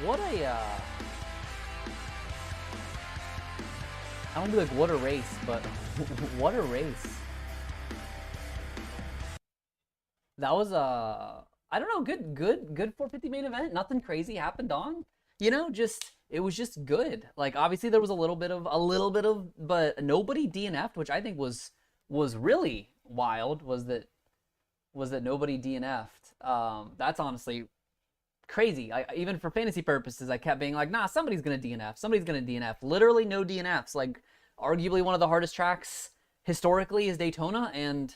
What a, I don't be like, what a race, but what a race. That was I don't know, good 450 main event. Nothing crazy happened on. Just it was just good. Like obviously there was a little bit of, but nobody DNF'd, which I think was really wild. Was that nobody DNF'd? That's honestly crazy. Even for fantasy purposes, I kept being like, nah, somebody's gonna DNF. Somebody's gonna DNF. Literally no DNFs. Like arguably one of the hardest tracks historically is Daytona, and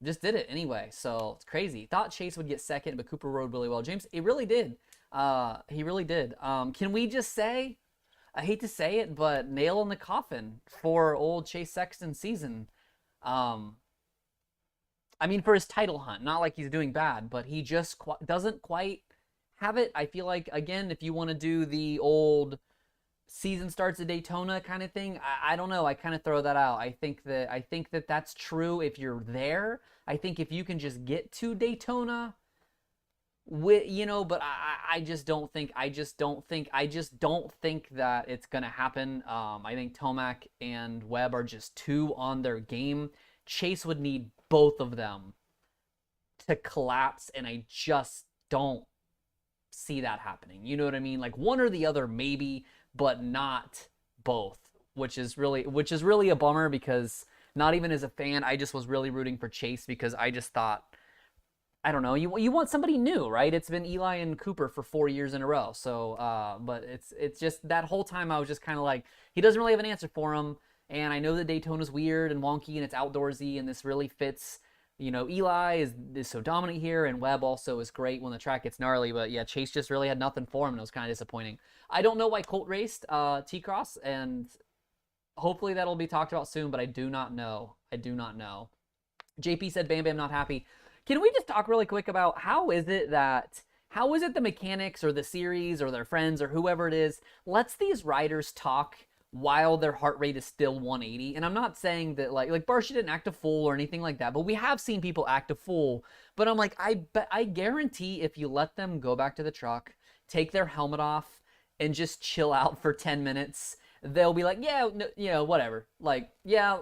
just did it anyway. So it's crazy. Thought Chase would get second, but Cooper rode really well. James, he really did. He really did. Can we just say, I hate to say it, but nail in the coffin for old Chase Sexton season. Um, I mean, for his title hunt, not like he's doing bad, but he just doesn't quite have it. I feel like, again, if you want to do the old season starts at Daytona kind of thing, I don't know. I kind of throw that out. I think that that's true if you're there. I think if you can just get to Daytona but I just don't think that it's gonna happen. I think Tomac and Webb are just too on their game. Chase would need both of them to collapse, and I just don't see that happening. You know what I mean? Like one or the other maybe, but not both, which is really a bummer, because not even as a fan, I just was really rooting for Chase, because I just thought, I don't know, you want somebody new, right? It's been Eli and Cooper for 4 years in a row. So but it's just that whole time I was just kind of like, he doesn't really have an answer for him. And I know that Daytona's weird and wonky and it's outdoorsy, and this really fits. Eli is so dominant here, and Webb also is great when the track gets gnarly. But yeah, Chase just really had nothing for him, and it was kind of disappointing. I don't know why Colt raced T-Cross, and hopefully that'll be talked about soon, but I do not know. I do not know. JP said Bam Bam not happy. Can we just talk really quick about how is it the mechanics or the series or their friends or whoever it is lets these riders talk while their heart rate is still 180? And I'm not saying that like Barsha didn't act a fool or anything like that, but we have seen people act a fool. But I'm like, I guarantee if you let them go back to the truck, take their helmet off, and just chill out for 10 minutes, they'll be like, yeah, no, whatever. Like, yeah,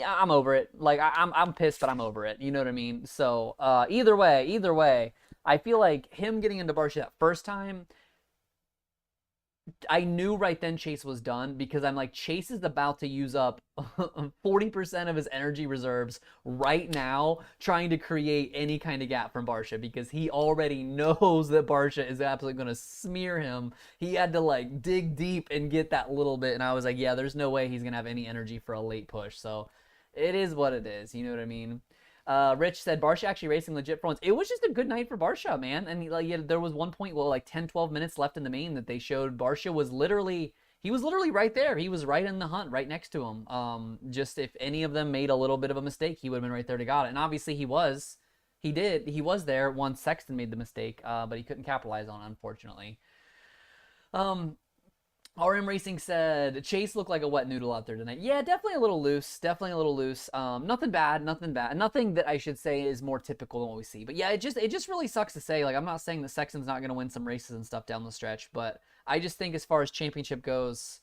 I'm over it. Like, I'm pissed, but I'm over it. You know what I mean? So, either way, I feel like him getting into Barsha that first time, I knew right then Chase was done, because I'm like, Chase is about to use up 40% of his energy reserves right now trying to create any kind of gap from Barsha, because he already knows that Barsha is absolutely going to smear him. He had to like dig deep and get that little bit, and I was like, yeah, there's no way he's going to have any energy for a late push. So it is what it is. You know what I mean? Rich said Barsha actually racing legit for once. It was just a good night for Barsha, man. And there was one point, like 10, 12 minutes left in the main, that they showed Barsha was literally right there. He was right in the hunt, right next to him. Just if any of them made a little bit of a mistake, he would have been right there to got it. And obviously he was. He was there once Sexton made the mistake, but he couldn't capitalize on it, unfortunately. RM Racing said Chase looked like a wet noodle out there tonight. Yeah, definitely a little loose. Nothing bad. Nothing that I should say is more typical than what we see. But yeah, it just really sucks to say. Like, I'm not saying that Sexton's not going to win some races and stuff down the stretch, but I just think as far as championship goes,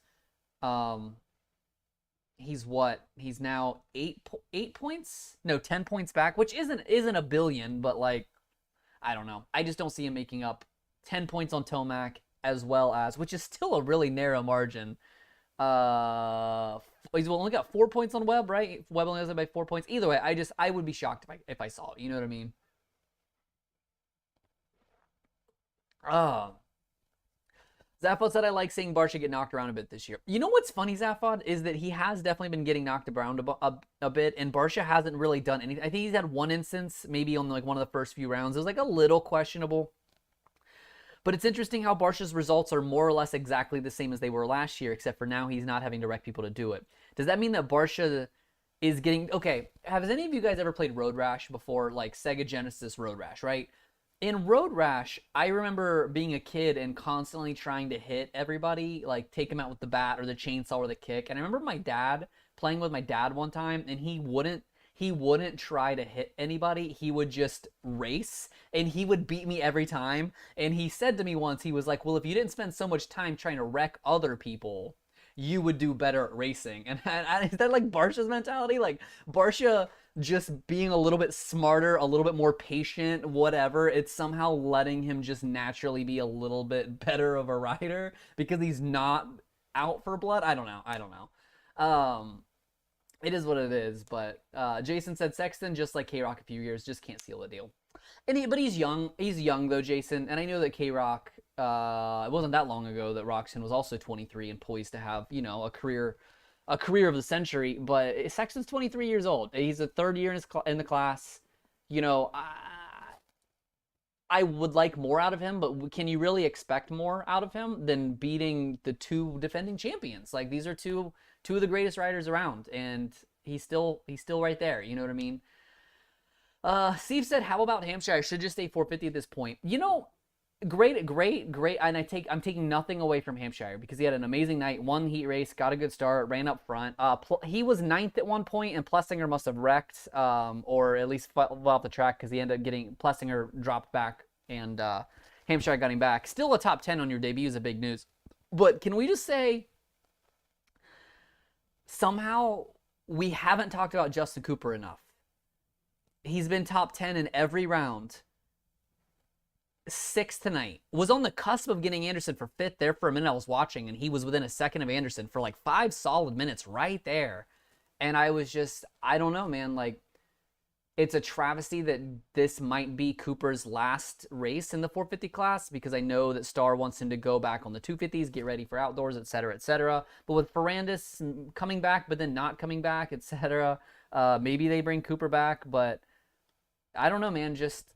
he's what? He's now 8 points? No, 10 points back, which isn't a billion, but like, I don't know. I just don't see him making up 10 points on Tomac, as well as, which is still a really narrow margin. He's only got 4 points on Webb, right? Webb only has it by 4 points. Either way, I would be shocked if I saw it. You know what I mean? Zaphod said, I like seeing Barsha get knocked around a bit this year. You know what's funny, Zaphod, is that he has definitely been getting knocked around a bit, and Barsha hasn't really done anything. I think he's had one instance, maybe on like one of the first few rounds. It was like a little questionable. But it's interesting how Barsha's results are more or less exactly the same as they were last year, except for now he's not having to wreck people to do it. Does that mean that Barsha is getting... Okay, have any of you guys ever played Road Rash before? Like Sega Genesis Road Rash, right? In Road Rash, I remember being a kid and constantly trying to hit everybody, like take him out with the bat or the chainsaw or the kick. And I remember playing with my dad one time, and he he wouldn't try to hit anybody. He would just race, and he would beat me every time. And he said to me once, he was like, well, if you didn't spend so much time trying to wreck other people, you would do better at racing. And is that like Barsha's mentality? Like Barsha just being a little bit smarter, a little bit more patient, whatever. It's somehow letting him just naturally be a little bit better of a rider because he's not out for blood. I don't know. It is what it is. But Jason said Sexton, just like K-Rock a few years, just can't seal the deal. But he's young. He's young though, Jason. And I know that K-Rock, it wasn't that long ago that Roczen was also 23 and poised to have, a career of the century. But Sexton's 23 years old. He's a third year in the class. I would like more out of him, but can you really expect more out of him than beating the two defending champions? Like, these are two of the greatest riders around, and he's still right there. You know what I mean? Steve said, how about Hampshire? I should just stay 450 at this point. Great. And I'm taking nothing away from Hampshire because he had an amazing night, won heat race, got a good start, ran up front. He was 9th at one point, and Plessinger must have wrecked, or at least fell off the track because he ended up getting Plessinger dropped back, and Hampshire got him back. Still a top 10 on your debut is a big news. But can we just say, somehow we haven't talked about Justin Cooper enough. He's been top 10 in every round. 6th tonight. Was on the cusp of getting Anderson for 5th there for a minute. I was watching, and he was within a second of Anderson for like 5 solid minutes right there. And I was just, I don't know, man. Like, it's a travesty that this might be Cooper's last race in the 450 class, because I know that Starr wants him to go back on the 250s, get ready for outdoors, etc., etc. But with Ferrandis coming back, but then not coming back, etc., maybe they bring Cooper back. But I don't know, man. Just,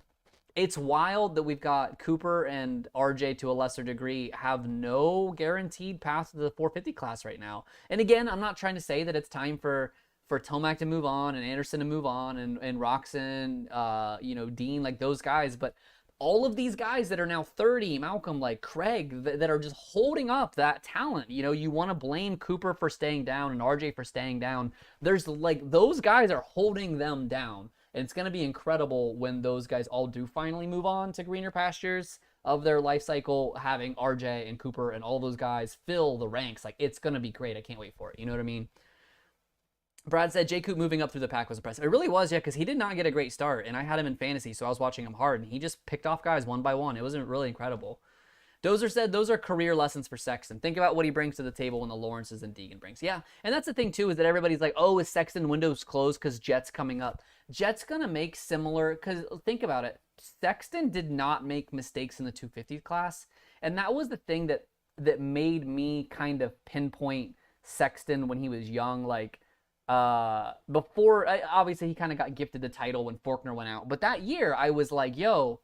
it's wild that we've got Cooper and RJ, to a lesser degree, have no guaranteed path to the 450 class right now. And again, I'm not trying to say that it's time for Tomac to move on and Anderson to move on and Roczen, Dean, like those guys. But all of these guys that are now 30, Malcolm, like Craig, that are just holding up that talent. You want to blame Cooper for staying down and RJ for staying down. There's like, those guys are holding them down. And it's going to be incredible when those guys all do finally move on to greener pastures of their life cycle, having RJ and Cooper and all those guys fill the ranks. Like, it's going to be great. I can't wait for it. You know what I mean? Brad said J. Coop moving up through the pack was impressive. It really was, yeah, because he did not get a great start, and I had him in fantasy, so I was watching him hard, and he just picked off guys one by one. It wasn't really incredible. Dozer said those are career lessons for Sexton. Think about what he brings to the table when the Lawrences and Deegan brings. Yeah, and that's the thing, too, is that everybody's like, oh, is Sexton windows closed because Jet's coming up? Jet's going to make similar, because think about it. Sexton did not make mistakes in the 250 class, and that was the thing that made me kind of pinpoint Sexton when he was young. Like, before, obviously, he kind of got gifted the title when Faulkner went out. But that year, I was like, yo,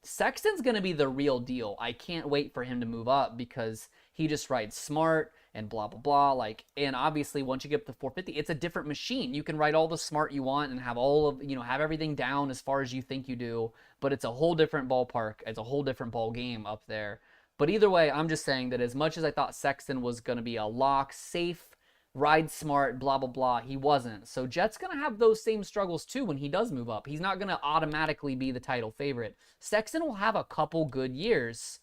Sexton's going to be the real deal. I can't wait for him to move up because he just rides smart and blah, blah, blah. Like, and obviously, once you get up to 450, it's a different machine. You can ride all the smart you want and have all of, have everything down as far as you think you do. But it's a whole different ballpark. It's a whole different ball game up there. But either way, I'm just saying that as much as I thought Sexton was going to be a lock, safe, ride smart, blah, blah, blah, he wasn't. So Jet's going to have those same struggles too when he does move up. He's not going to automatically be the title favorite. Sexton will have a couple good years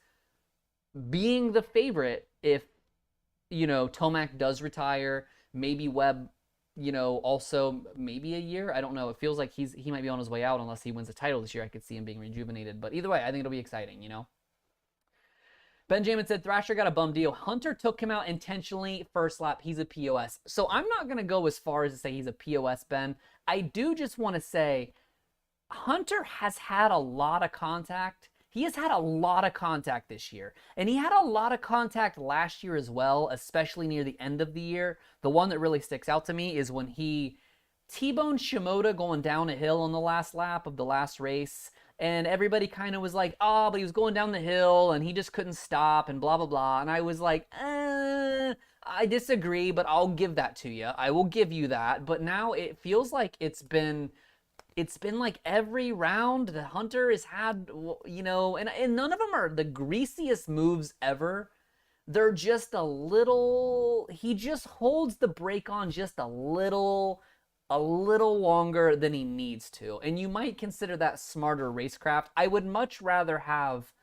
being the favorite if, Tomac does retire, maybe Webb, also maybe a year. I don't know. It feels like he might be on his way out unless he wins the title this year. I could see him being rejuvenated. But either way, I think it'll be exciting, Benjamin said Thrasher got a bum deal. Hunter took him out intentionally first lap. He's a POS. So I'm not going to go as far as to say he's a POS, Ben. I do just want to say Hunter has had a lot of contact. He has had a lot of contact this year. And he had a lot of contact last year as well, especially near the end of the year. The one that really sticks out to me is when he T-boned Shimoda going down a hill on the last lap of the last race. And everybody kind of was like, oh, but he was going down the hill and he just couldn't stop and blah, blah, blah. And I was like, I disagree, but I'll give that to you. I will give you that. But now it feels like it's been like every round that Hunter has had, and none of them are the greasiest moves ever. They're just a little, he just holds the brake on just a little a little longer than he needs to. And you might consider that smarter racecraft. I would much rather have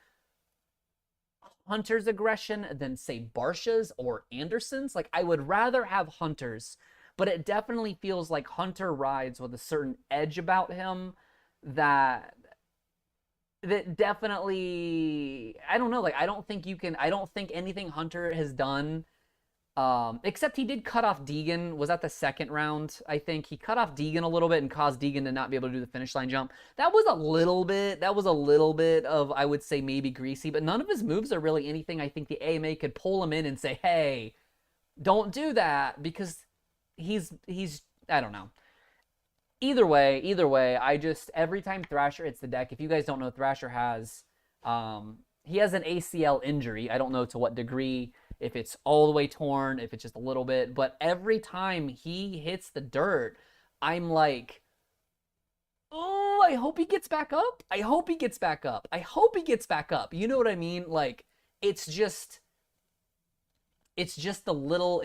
Hunter's aggression than, say, Barsha's or Anderson's. Like, I would rather have Hunter's, but it definitely feels like Hunter rides with a certain edge about him that definitely, I don't know, like, I don't think anything Hunter has done, except he did cut off Deegan. Was that the second round? I think he cut off Deegan a little bit and caused Deegan to not be able to do the finish line jump. That was a little bit of, I would say, maybe greasy, but none of his moves are really anything I think the AMA could pull him in and say, hey, don't do that, because he's I don't know. Either way, I just, every time Thrasher hits the deck, if you guys don't know, Thrasher has, he has an ACL injury. I don't know to what degree, if it's all the way torn, if it's just a little bit, but every time he hits the dirt, I'm like, oh, I hope he gets back up. I hope he gets back up. I hope he gets back up. You know what I mean? Like, it's just the little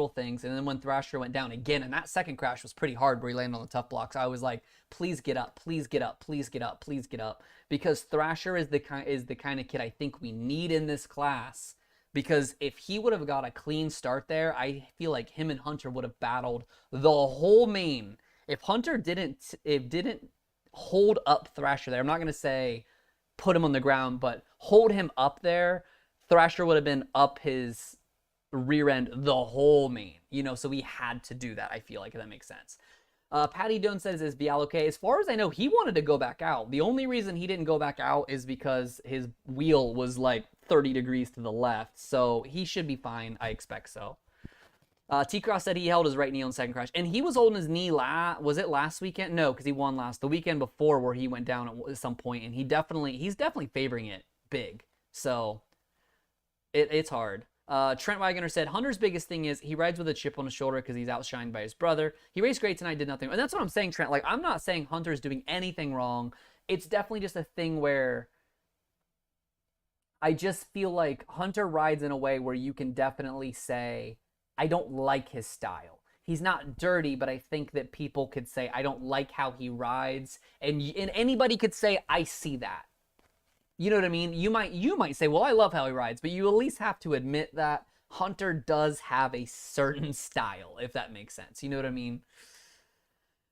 things. And then when Thrasher went down again, and that second crash was pretty hard where he landed on the tough blocks, I was like, please get up, please get up, please get up, please get up. Because Thrasher is the kind of kid I think we need in this class. Because if he would have got a clean start there, I feel like him and Hunter would have battled the whole main. If Hunter didn't hold up Thrasher there, I'm not going to say put him on the ground, but hold him up there, Thrasher would have been up his rear end the whole main, you know, so we had to do that, I feel like, if that makes sense. Patty Doan says, is Vial okay? As far as I know, he wanted to go back out. The only reason he didn't go back out is because his wheel was like 30 degrees to the left, so he should be fine. I expect so. T-Cross said he held his right knee on the second crash, and he was holding his knee was it last weekend? No, because he won the weekend before, where he went down at some point, and he's definitely favoring it big. So it's hard. Trent Wagoner said, Hunter's biggest thing is he rides with a chip on his shoulder because he's outshined by his brother. He raced great tonight, did nothing. And that's what I'm saying, Trent. Like, I'm not saying Hunter's doing anything wrong. It's definitely just a thing where I just feel like Hunter rides in a way where you can definitely say, I don't like his style. He's not dirty, but I think that people could say, I don't like how he rides. And anybody could say, I see that. You know what I mean? You might say, well, I love how he rides, but you at least have to admit that Hunter does have a certain style, if that makes sense. You know what I mean?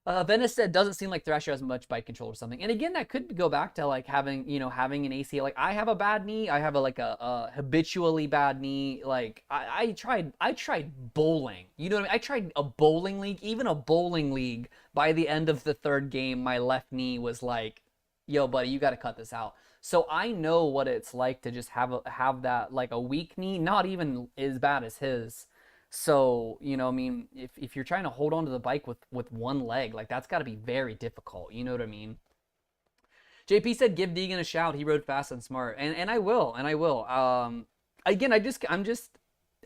Venice said, doesn't seem like Thrasher has much bite control or something. And again, that could go back to like having an ACL. Like, I have a bad knee. I have a habitually bad knee. Like, I tried bowling. You know what I mean? I tried a bowling league. Even a bowling league, by the end of the third game, my left knee was like, yo, buddy, you got to cut this out. So I know what it's like to just have that, like, a weak knee, not even as bad as his. So, you know, I mean, if you're trying to hold on to the bike with one leg, like, that's got to be very difficult. You know what I mean? JP said, give Deegan a shout. He rode fast and smart. And I will. Again,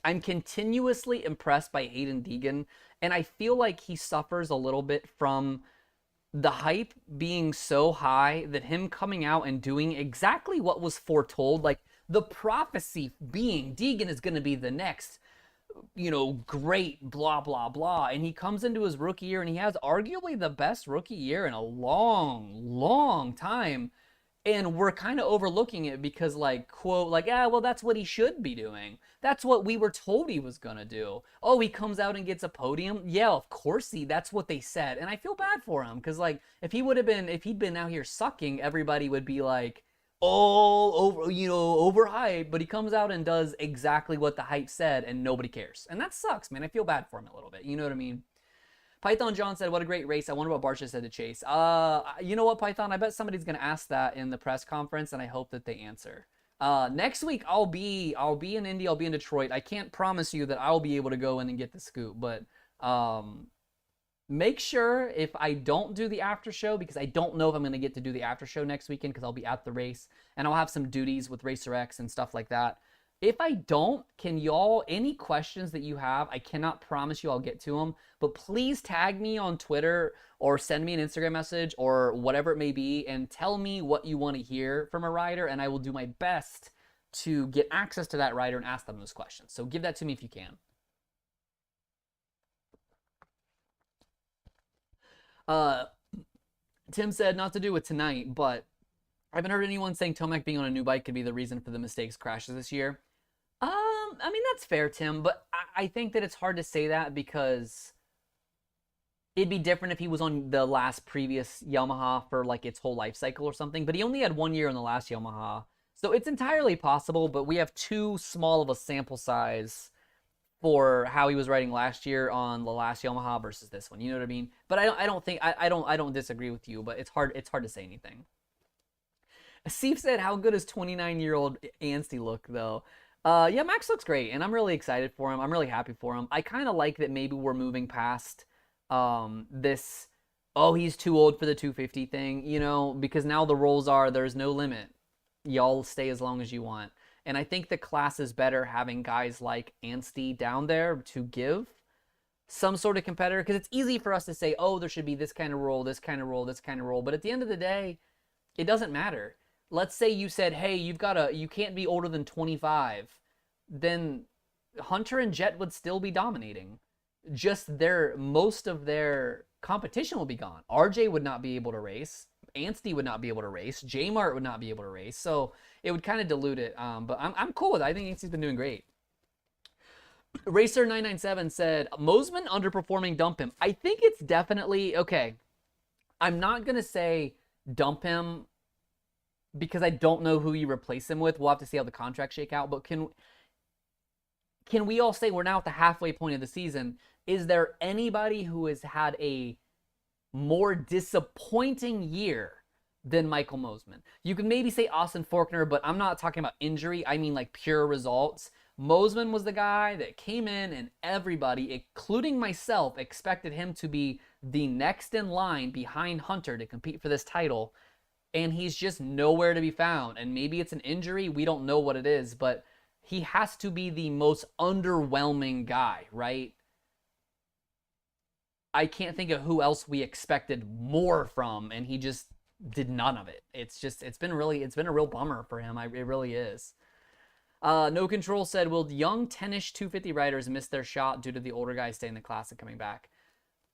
I'm continuously impressed by Hayden Deegan. And I feel like he suffers a little bit from the hype being so high that him coming out and doing exactly what was foretold, like the prophecy being Deegan is going to be the next, you know, great blah, blah, blah. And he comes into his rookie year and he has arguably the best rookie year in a long, long time. And we're kind of overlooking it because, like, quote, like, yeah, well, that's what he should be doing. That's what we were told he was going to do. Oh, he comes out and gets a podium? Yeah, of course that's what they said. And I feel bad for him because, like, if he'd been out here sucking, everybody would be like, all over, you know, overhyped. But he comes out and does exactly what the hype said and nobody cares. And that sucks, man. I feel bad for him a little bit. You know what I mean? Python John said, what a great race. I wonder what Barsha said to Chase. You know what, Python? I bet somebody's going to ask that in the press conference, and I hope that they answer. Next week, I'll be in Indy. I'll be in Detroit. I can't promise you that I'll be able to go in and get the scoop, but make sure if I don't do the after show, because I don't know if I'm going to get to do the after show next weekend because I'll be at the race, and I'll have some duties with Racer X and stuff like that. If I don't, can y'all, any questions that you have, I cannot promise you I'll get to them, but please tag me on Twitter or send me an Instagram message or whatever it may be and tell me what you want to hear from a rider, and I will do my best to get access to that rider and ask them those questions. So give that to me if you can. Uh, Tim said not to do with tonight, but I haven't heard anyone saying Tomac being on a new bike could be the reason for the mistakes crashes this year. I mean, that's fair, Tim, but I think that it's hard to say that because it'd be different if he was on the last previous Yamaha for like its whole life cycle or something, but he only had 1 year on the last Yamaha. So it's entirely possible, but we have too small of a sample size for how he was riding last year on the last Yamaha versus this one. You know what I mean? But I don't disagree with you, but it's hard to say anything. Asif said, how good does 29-year-old Anstie look though? Yeah, Max looks great, and I'm really excited for him. I'm really happy for him. I kind of like that maybe we're moving past this, oh, he's too old for the 250 thing, you know, because now the rules are there's no limit. Y'all stay as long as you want. And I think the class is better having guys like Anstie down there to give some sort of competitor, because it's easy for us to say, oh, there should be this kind of rule, this kind of rule, this kind of rule. But at the end of the day, it doesn't matter. Let's say you said, hey, you can't be older than 25. Then Hunter and Jet would still be dominating. Just most of their competition will be gone. RJ would not be able to race. Anstie would not be able to race. J-Mart would not be able to race. So it would kind of dilute it. But I'm cool with it. I think Anstie's been doing great. Racer997 said, Mosman underperforming, dump him. I think it's definitely, okay, I'm not going to say dump him because I don't know who you replace him with. We'll have to see how the contracts shake out. But can we all say we're now at the halfway point of the season? Is there anybody who has had a more disappointing year than Michael Mosman? You can maybe say Austin Faulkner, but I'm not talking about injury. I mean like pure results. Mosman was the guy that came in and everybody, including myself, expected him to be the next in line behind Hunter to compete for this title. And he's just nowhere to be found. And maybe it's an injury. We don't know what it is, but he has to be the most underwhelming guy, right? I can't think of who else we expected more from, and he just did none of it. It's been a real bummer for him. It really is. No Control said, will young 10-ish 250 riders miss their shot due to the older guys staying in the class and coming back?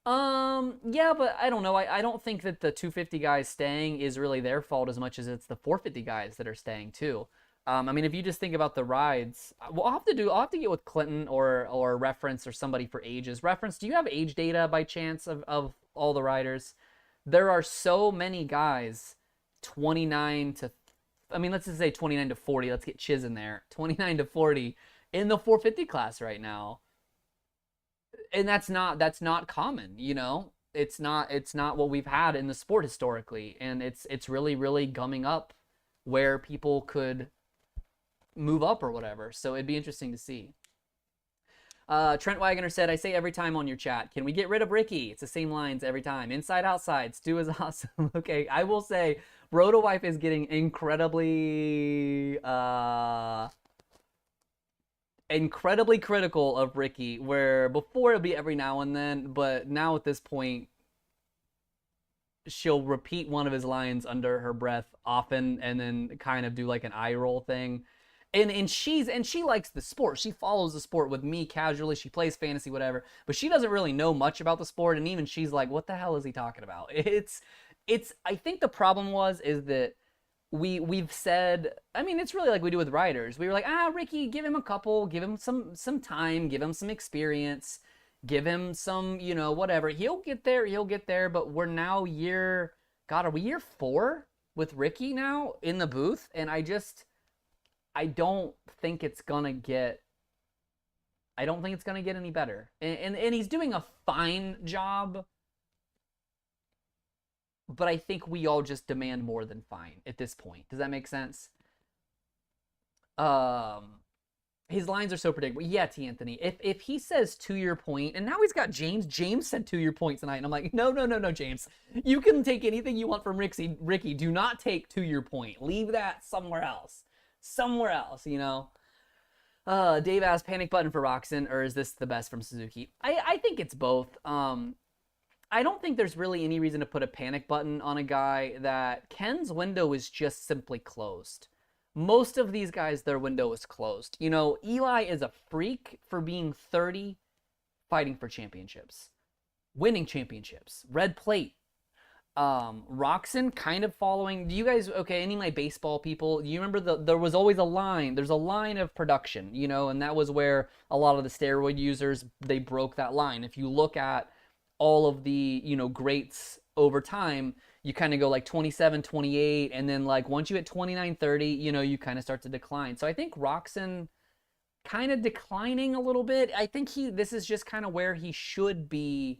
Yeah, but I don't know. I don't think that the 250 guys staying is really their fault as much as it's the 450 guys that are staying too. I mean, if you just think about the rides, I'll have to get with Clinton or Reference or somebody for ages. Reference, do you have age data by chance of all the riders? There are so many guys, 29 to, I mean, let's just say 29 to 40. Let's get Chiz in there. 29 to 40 in the 450 class right now. And that's not common, you know? It's not what we've had in the sport historically. And it's really, really gumming up where people could move up or whatever. So it'd be interesting to see. Trent Wagoner said, I say every time on your chat, can we get rid of Ricky? It's the same lines every time. Inside, outside. Stu is awesome. Okay, I will say, Roto Wife is getting incredibly critical of Ricky, where before it'd be every now and then, but now at this point, she'll repeat one of his lines under her breath often and then kind of do like an eye roll thing. And she likes the sport. She follows the sport with me casually. She plays fantasy, whatever. But she doesn't really know much about the sport. And even she's like, what the hell is he talking about? I think the problem is that we've said, I mean, it's really like we do with riders. We were like, Ricky, give him a couple, give him some time, give him some experience, give him some, you know, whatever. He'll get there. But we're now are we year 4 with Ricky now in the booth? And I don't think it's gonna get any better. And he's doing a fine job, but I think we all just demand more than fine at this point. Does that make sense? His lines are so predictable. Yeah, T. Anthony. If he says 2-year point, and now he's got James. James said 2-year point tonight, and I'm like, no, James. You can take anything you want from Ricky. Do not take 2-year point. Leave that somewhere else. You know. Dave asked, panic button for Roczen, or is this the best from Suzuki? I think it's both. I don't think there's really any reason to put a panic button on a guy that Ken's window is just simply closed. Most of these guys, their window is closed. You know, Eli is a freak for being 30, fighting for championships, winning championships, red plate, Roczen kind of following. Do you guys, okay, any of my baseball people, you remember there was always a line, there's a line of production, you know, and that was where a lot of the steroid users, they broke that line. If you look at all of the, you know, greats over time, you kind of go like 27, 28, and then like once you hit 29, 30, you know, you kind of start to decline. So I think Roczen kind of declining a little bit. I think this is just kind of where he should be.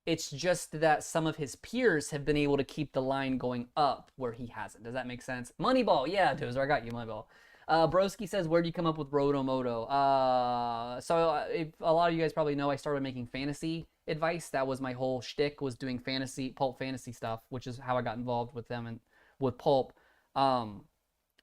It's just that some of his peers have been able to keep the line going up where he hasn't. Does that make sense? Moneyball, yeah, Dozer, I got you, Moneyball. Broski says, where do you come up with RotoMoto? If a lot of you guys probably know, I started making fantasy advice. That was my whole shtick, was doing Pulp fantasy stuff, which is how I got involved with them and with Pulp.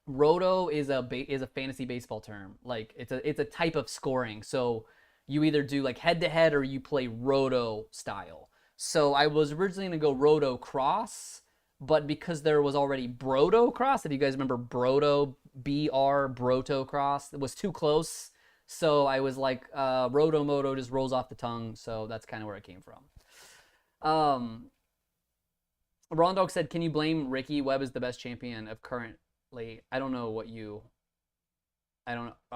Roto is a fantasy baseball term. Like it's a type of scoring. So you either do like head to head or you play Roto style. So I was originally going to go Roto Cross, but because there was already Broto Cross, if you guys remember Broto, Broto Cross, it was too close. So I was like, RotoMoto just rolls off the tongue. So that's kind of where it came from. Ron Dog said, can you blame Ricky? Webb is the best champion of currently. I don't know.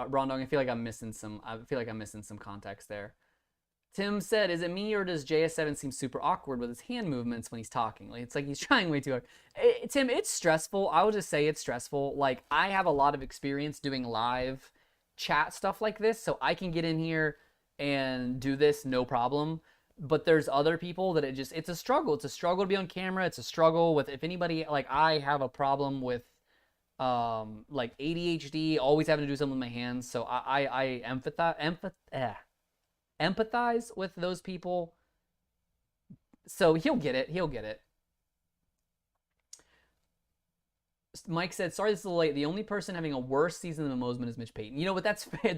Ron Dog, I feel like I'm missing some context there. Tim said, is it me or does JS7 seem super awkward with his hand movements when he's talking? Like, it's like he's trying way too hard. Tim, it's stressful. I will just say it's stressful. Like, I have a lot of experience doing live chat stuff like this, so I can get in here and do this no problem. But there's other people that it's a struggle. It's a struggle to be on camera. It's a struggle with, if anybody, like I have a problem with like ADHD, always having to do something with my hands. So I empathize with those people. So he'll get it. Mike said, sorry this is a little late. The only person having a worse season than Mosman is Mitch Payton. You know what? That's fair.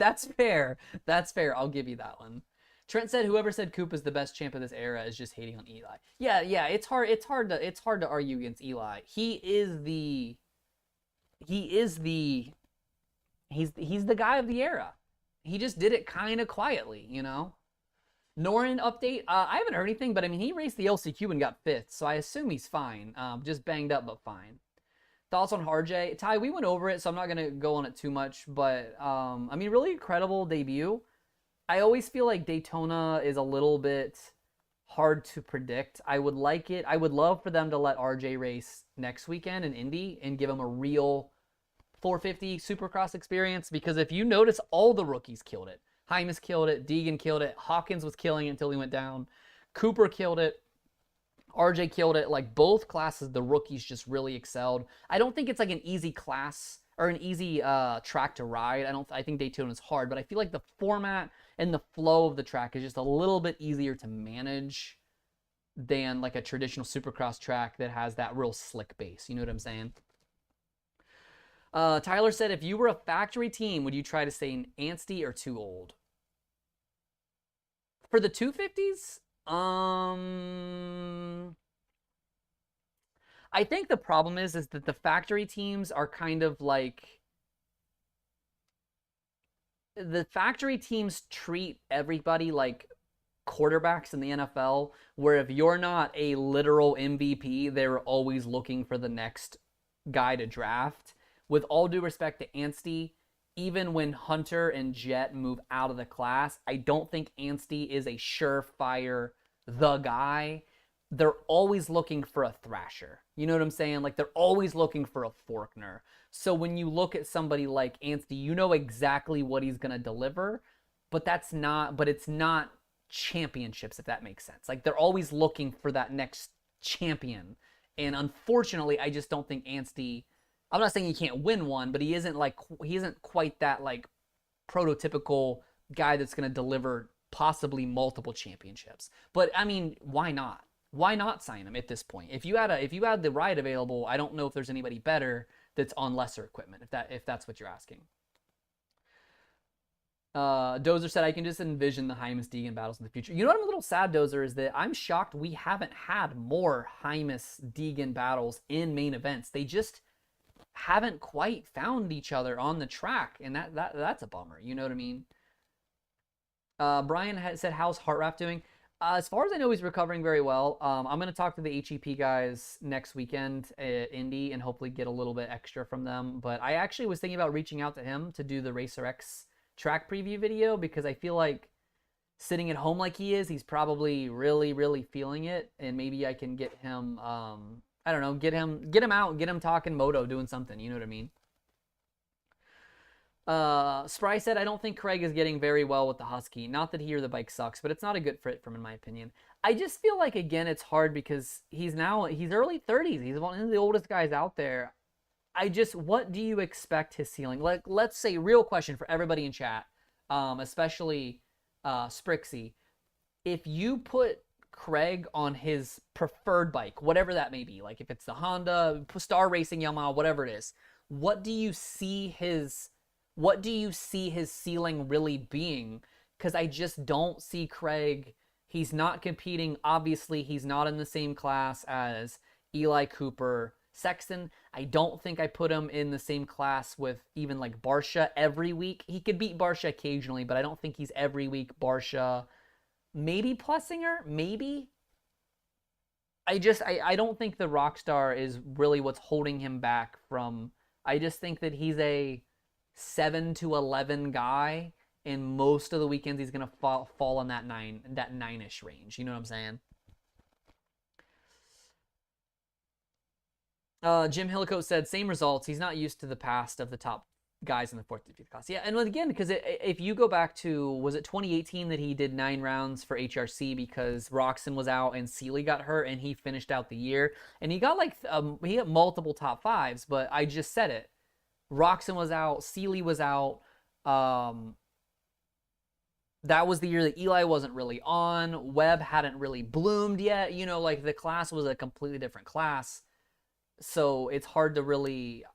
That's fair. I'll give you that one. Trent said, whoever said Coop is the best champ of this era is just hating on Eli. Yeah. It's hard to argue against Eli. He's the guy of the era. He just did it kind of quietly, you know. Norin update. I haven't heard anything, but I mean, he raced the LCQ and got 5th, so I assume he's fine. Just banged up, but fine. Thoughts on RJ? Ty, we went over it, so I'm not gonna go on it too much, but I mean, really incredible debut. I always feel like Daytona is a little bit hard to predict. I would love for them to let RJ race next weekend in Indy and give him a real 450 Supercross experience, because if you notice, all the rookies killed it. Hymas killed it, Deegan killed it, Hawkins was killing it until he went down, Cooper killed it, RJ killed it. Like, both classes, the rookies just really excelled. I don't think it's like an easy class or an easy track to ride. I think Daytona is hard, but I feel like the format and the flow of the track is just a little bit easier to manage than like a traditional Supercross track that has that real slick base. You know what I'm saying? Tyler said, if you were a factory team, would you try to stay in Anstie or Too Old? For the 250s, I think the problem is that the factory teams are kind of like, the factory teams treat everybody like quarterbacks in the NFL, where if you're not a literal MVP, they're always looking for the next guy to draft. With all due respect to Anstie, even when Hunter and Jet move out of the class, I don't think Anstie is a surefire the guy. They're always looking for a Thrasher. You know what I'm saying? Like, they're always looking for a Forkner. So when you look at somebody like Anstie, you know exactly what he's going to deliver, but it's not championships, if that makes sense. Like, they're always looking for that next champion. And unfortunately, I just don't think Anstie, I'm not saying he can't win one, but he isn't quite that like prototypical guy that's going to deliver possibly multiple championships. But I mean, why not? Why not sign him at this point? If you had the ride available, I don't know if there's anybody better that's on lesser equipment, if that's what you're asking. Dozer said, I can just envision the Hymas Deegan battles in the future. You know what I'm a little sad, Dozer, is that I'm shocked we haven't had more Hymas Deegan battles in main events. They just haven't quite found each other on the track, and that's a bummer. You know what I mean? Brian said, how's Heartft doing? As far as I know, he's recovering very well. I'm going to talk to the HEP guys next weekend at Indy and hopefully get a little bit extra from them. But I actually was thinking about reaching out to him to do the Racer X track preview video because I feel like sitting at home like he is, he's probably really, really feeling it. And maybe I can get him, I don't know, get him out, get him talking moto, doing something. You know what I mean? Spry said, I don't think Craig is getting very well with the Husky. Not that he or the bike sucks, but it's not a good fit for him in my opinion. I just feel like, again, it's hard because he's early 30s. He's one of the oldest guys out there. What do you expect his ceiling? Like, let's say, real question for everybody in chat, especially Sprixie. If you put Craig on his preferred bike, whatever that may be, like if it's the Honda, Star Racing, Yamaha, whatever it is, what do you see his ceiling really being? Because I just don't see Craig. He's not competing. Obviously, he's not in the same class as Eli Cooper, Sexton. I don't think I put him in the same class with even like Barsha every week. He could beat Barsha occasionally, but I don't think he's every week Barsha. Maybe Plessinger, maybe. I don't think the Rockstar is really what's holding him back from. I just think that he's a 7 to 11 guy, and most of the weekends he's gonna fall in that 9-ish range. You know what I'm saying? Jim Hillicoat said same results. He's not used to the past of the top guys in the 4th to 5th class. Yeah, and again, because if you go back to, was it 2018 that he did 9 rounds for HRC because Roczen was out and Seeley got hurt and he finished out the year and he got he got multiple top 5s, but I just said it. Roczen was out, Seeley was out. That was the year that Eli wasn't really on. Webb hadn't really bloomed yet. You know, like the class was a completely different class. So it's hard to really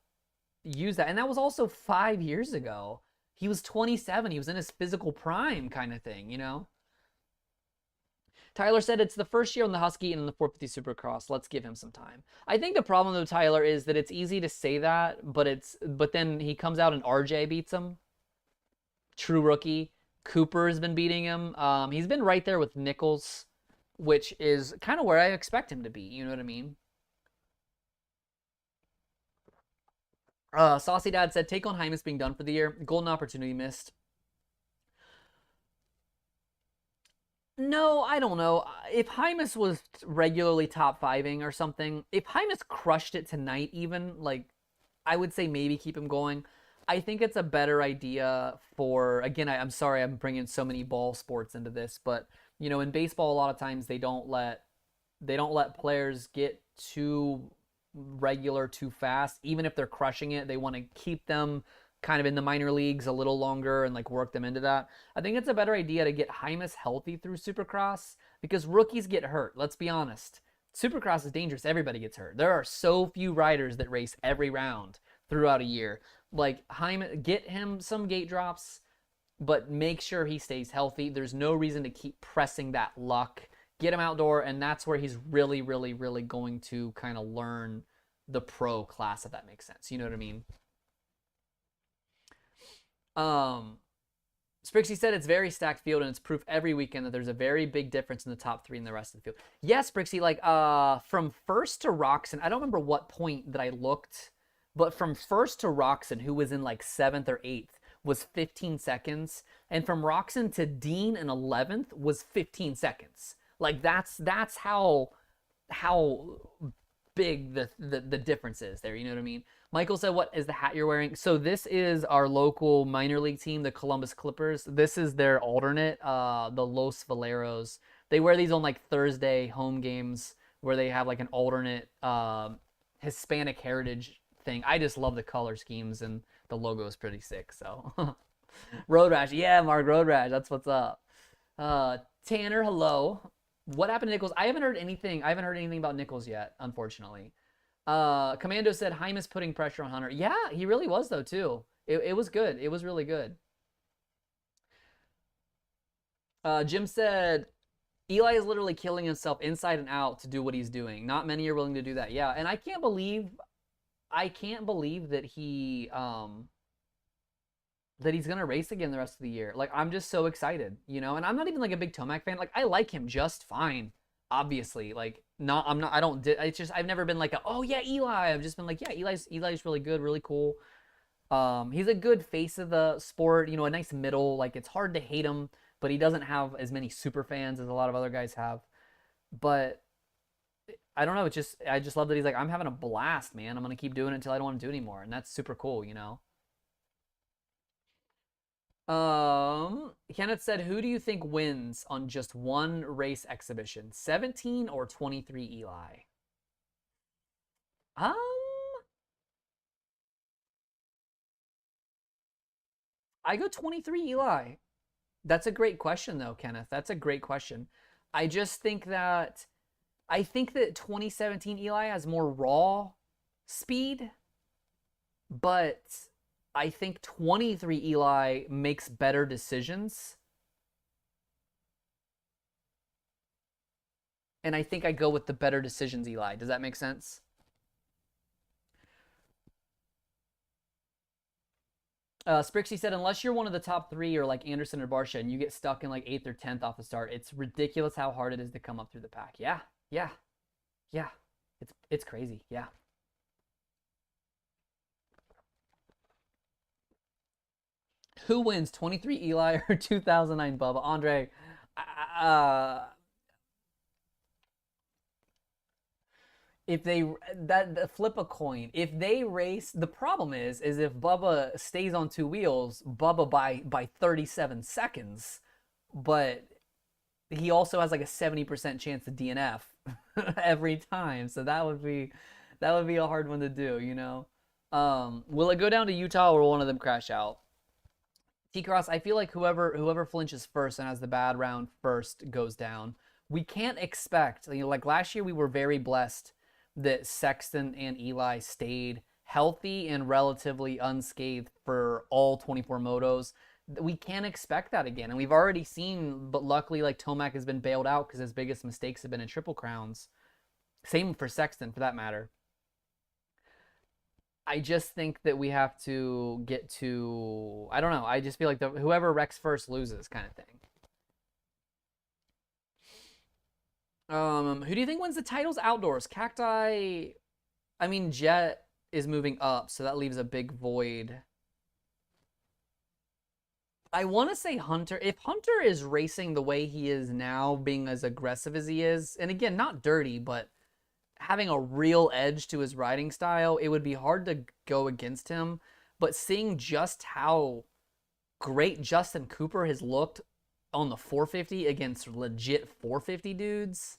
use that. And that was also 5 years ago. He was 27. He was in his physical prime kind of thing, you know? Tyler said it's the first year on the Husky and in the 450 Supercross. Let's give him some time. I think the problem though, Tyler, is that it's easy to say that, but then he comes out and RJ beats him. True rookie. Cooper has been beating him. He's been right there with Nichols, which is kind of where I expect him to be. You know what I mean? Saucy Dad said, take on Hymas being done for the year. Golden opportunity missed. No, I don't know. If Hymas was regularly top 5ing or something, if Hymas crushed it tonight even, like, I would say maybe keep him going. I think it's a better idea for, again, I'm sorry I'm bringing so many ball sports into this, but, you know, in baseball, a lot of times they don't let players get too regular too fast. Even if they're crushing it, they want to keep them kind of in the minor leagues a little longer and like work them into that. I think it's a better idea to get Hymas healthy through Supercross because rookies get hurt. Let's be honest. Supercross is dangerous. Everybody gets hurt. There are so few riders that race every round throughout a year. Like Hymas, get him some gate drops, but make sure he stays healthy. There's no reason to keep pressing that luck. Get him outdoor, and that's where he's really, really, really going to kind of learn the pro class, if that makes sense. You know what I mean? Sprixie said it's very stacked field, and it's proof every weekend that there's a very big difference in the top 3 and the rest of the field. Yes, Sprixie, like from first to Roczen, I don't remember what point that I looked, but from first to Roczen, who was in like 7th or 8th, was 15 seconds, and from Roczen to Dean in 11th was 15 seconds. Like that's how big the difference is there. You know what I mean? Michael said, what is the hat you're wearing? So this is our local minor league team, the Columbus Clippers. This is their alternate, the Los Valeros. They wear these on like Thursday home games where they have like an alternate Hispanic heritage thing. I just love the color schemes and the logo is pretty sick. So Road Rash. Yeah, Mark, Road Rash. That's what's up. Tanner, hello. What happened to Nichols? I haven't heard anything about Nichols yet, unfortunately. Commando said Hymas putting pressure on Hunter. Yeah, he really was though too. It was good. It was really good. Jim said Eli is literally killing himself inside and out to do what he's doing. Not many are willing to do that. Yeah, and I can't believe that he that he's gonna race again the rest of the year. Like, I'm just so excited, you know. And I'm not even like a big Tomac fan. Like, I like him just fine, obviously. Like, not I'm not I don't. It's just I've never been like, oh yeah, Eli. I've just been like, yeah, Eli's really good, really cool. He's a good face of the sport, you know, a nice middle. Like, it's hard to hate him, but he doesn't have as many super fans as a lot of other guys have. But I don't know. It's just I just love that he's like, I'm having a blast, man. I'm gonna keep doing it until I don't want to do it anymore, and that's super cool, you know. Kenneth said, who do you think wins on just one race exhibition? 17 or 23 Eli? Um, I go 23 Eli. That's a great question, though, Kenneth. That's a great question. I just think that I think that 2017 Eli has more raw speed, but I think 23 Eli makes better decisions. And I think I go with the better decisions Eli. Does that make sense? Sprixie said, unless you're one of the top three or like Anderson or Barsha and you get stuck in like 8th or 10th off the start, it's ridiculous how hard it is to come up through the pack. Yeah, yeah, yeah. It's crazy. Yeah. Who wins, 23 Eli or 2009 Bubba? Andre, uh, if they flip a coin, if they race, the problem is if Bubba stays on two wheels, Bubba by 37 seconds, but he also has like a 70% chance to DNF every time. So that would be a hard one to do, you know. Will it go down to Utah or will one of them crash out? T-Cross, I feel like whoever flinches first and has the bad round first goes down. We can't expect, you know, like last year we were very blessed that Sexton and Eli stayed healthy and relatively unscathed for all 24 motos. We can't expect that again. And we've already seen, but luckily like Tomac has been bailed out because his biggest mistakes have been in Triple Crowns. Same for Sexton for that matter. I just think that we have to get to, I don't know. I just feel like whoever wrecks first loses kind of thing. Who do you think wins the titles outdoors? Cacti, I mean, Jet is moving up, so that leaves a big void. I want to say Hunter. If Hunter is racing the way he is now, being as aggressive as he is, and again, not dirty, but having a real edge to his riding style, it would be hard to go against him. But seeing just how great Justin Cooper has looked on the 450 against legit 450 dudes,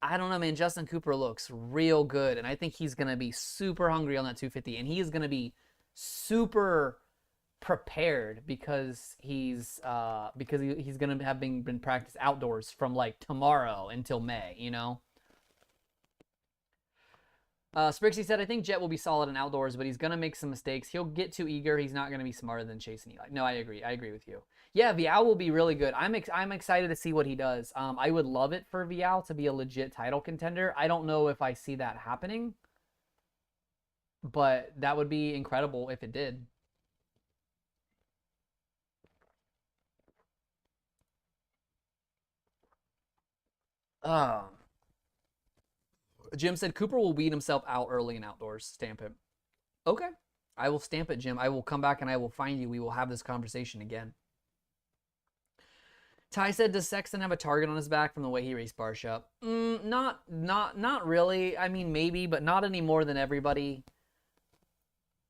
I don't know, man. Justin Cooper looks real good, and I think he's going to be super hungry on that 250, and he is going to be super prepared because he's going to have been practice outdoors from like tomorrow until May, you know? Sprixie said, I think Jet will be solid in outdoors, but he's going to make some mistakes. He'll get too eager. He's not going to be smarter than Chase and Eli. No, I agree. I agree with you. Yeah, Vial will be really good. I'm excited to see what he does. I would love it for Vial to be a legit title contender. I don't know if I see that happening, but that would be incredible if it did. Uh, Jim said Cooper will weed himself out early in outdoors. Stamp it. Okay. I will stamp it, Jim. I will come back and I will find you. We will have this conversation again. Ty said, does Sexton have a target on his back from the way he raced Barsha? Not really. I mean, maybe, but not any more than everybody.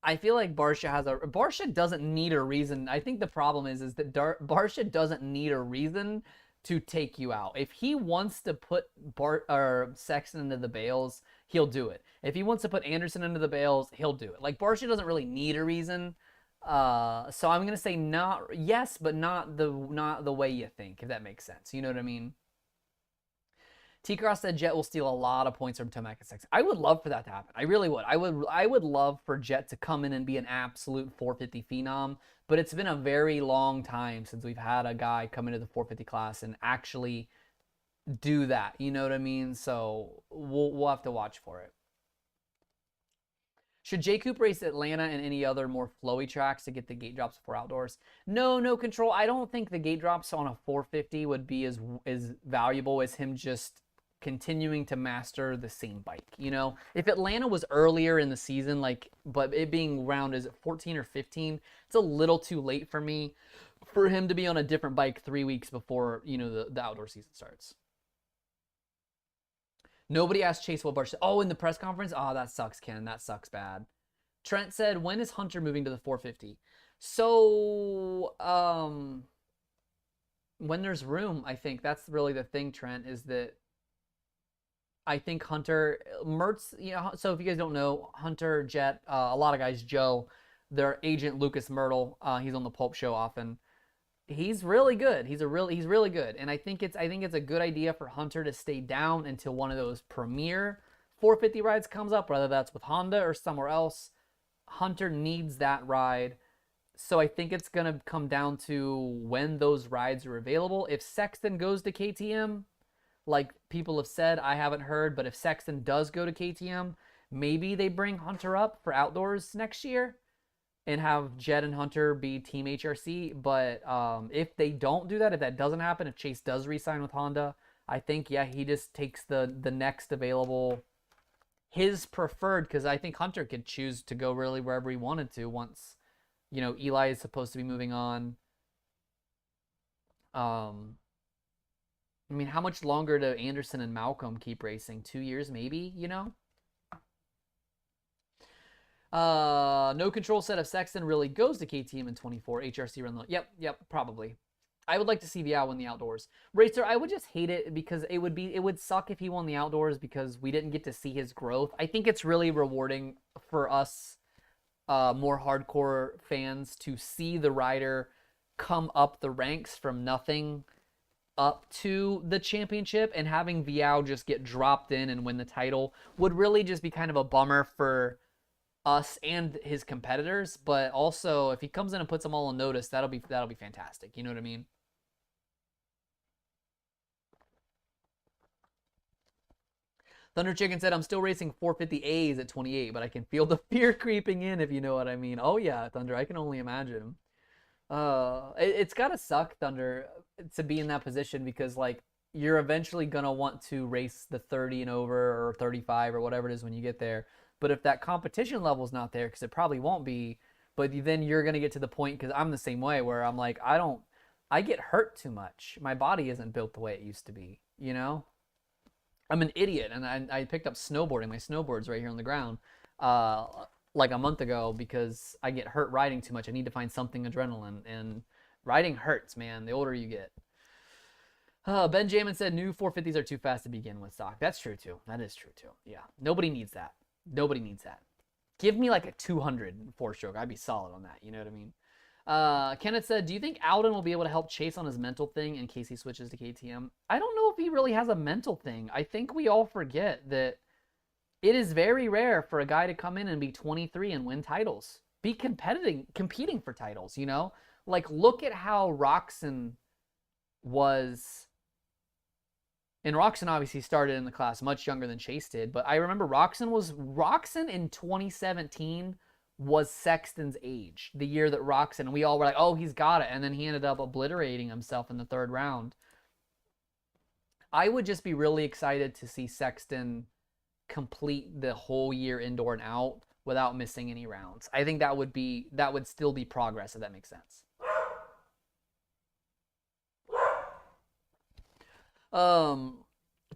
I feel like Barsha doesn't need a reason. I think the problem is that Barsha doesn't need a reason to take you out. If he wants to put Sexton into the bales, he'll do it. If he wants to put Anderson into the bales, he'll do it. Like, Barsha doesn't really need a reason. So I'm gonna say yes, but not the way you think, if that makes sense. You know what I mean? T-Cross said Jet will steal a lot of points from Tomac and Sexton. I would love for that to happen. I really would. I would love for Jet to come in and be an absolute 450 phenom, but it's been a very long time since we've had a guy come into the 450 class and actually do that. You know what I mean? So we'll have to watch for it. Should J Coop race Atlanta and any other more flowy tracks to get the gate drops before outdoors? No control. I don't think the gate drops on a 450 would be as valuable as him just continuing to master the same bike. You know, if Atlanta was earlier in the season, like, but it being around is 14 or 15, it's a little too late for me for him to be on a different bike 3 weeks before, you know, the outdoor season starts. Nobody asked Chase what Barsha. Oh, in the press conference? Oh, that sucks, Ken. That sucks bad. Trent said, when is Hunter moving to the 450? So, when there's room, I think that's really the thing, Trent, is that I think Hunter, Mertz, you know, so if you guys don't know, Hunter, Jet, a lot of guys, Joe, their agent, Lucas Myrtle, he's on the Pulp Show often. He's really good. He's really good. And I think it's a good idea for Hunter to stay down until one of those premier 450 rides comes up, whether that's with Honda or somewhere else. Hunter needs that ride. So I think it's going to come down to when those rides are available. If Sexton goes to KTM, like people have said, I haven't heard, but if Sexton does go to KTM, maybe they bring Hunter up for outdoors next year and have Jet and Hunter be Team HRC. But if they don't do that, if that doesn't happen, if Chase does re-sign with Honda, I think, yeah, he just takes the next available, his preferred, because I think Hunter could choose to go really wherever he wanted to once, you know, Eli is supposed to be moving on. I mean, how much longer do Anderson and Malcolm keep racing? 2 years, maybe, you know? No control set of Sexton really goes to KTM in 24. HRC run low. Yep, probably. I would like to see Viao win the outdoors. Racer, I would just hate it because it would suck if he won the outdoors because we didn't get to see his growth. I think it's really rewarding for us more hardcore fans to see the rider come up the ranks from nothing up to the championship, and having Viao just get dropped in and win the title would really just be kind of a bummer for us and his competitors. But also, if he comes in and puts them all on notice, that'll be fantastic. You know what I mean? Thunder Chicken said, I'm still racing 450As at 28, but I can feel the fear creeping in, if you know what I mean. Oh yeah, Thunder, I can only imagine. It's gotta suck, Thunder, to be in that position, because like you're eventually gonna want to race the 30 and over or 35 or whatever it is when you get there. But if that competition level's not there, because it probably won't be, but then you're gonna get to the point, because I'm the same way, where I'm like, I get hurt too much. My body isn't built the way it used to be, you know? I'm an idiot, and I picked up snowboarding. My snowboard's right here on the ground. Like a month ago, because I get hurt riding too much. I need to find something adrenaline, and riding hurts, man, the older you get. Benjamin said new 450s are too fast to begin with stock. That's true too. That is true too. Yeah, nobody needs that. Nobody needs that. Give me like a 200 four-stroke. I'd be solid on that. You know what I mean? Kenneth said, do you think Aldon will be able to help Chase on his mental thing in case he switches to KTM? I don't know if he really has a mental thing. I think we all forget that it is very rare for a guy to come in and be 23 and win titles. Be competing for titles, you know? Like, look at how Roczen was. And Roczen obviously started in the class much younger than Chase did, but I remember Roczen in 2017 was Sexton's age, the year that Roczen, we all were like, oh, he's got it. And then he ended up obliterating himself in the third round. I would just be really excited to see Sexton complete the whole year indoor and out without missing any rounds. I think that would still be progress, if that makes sense.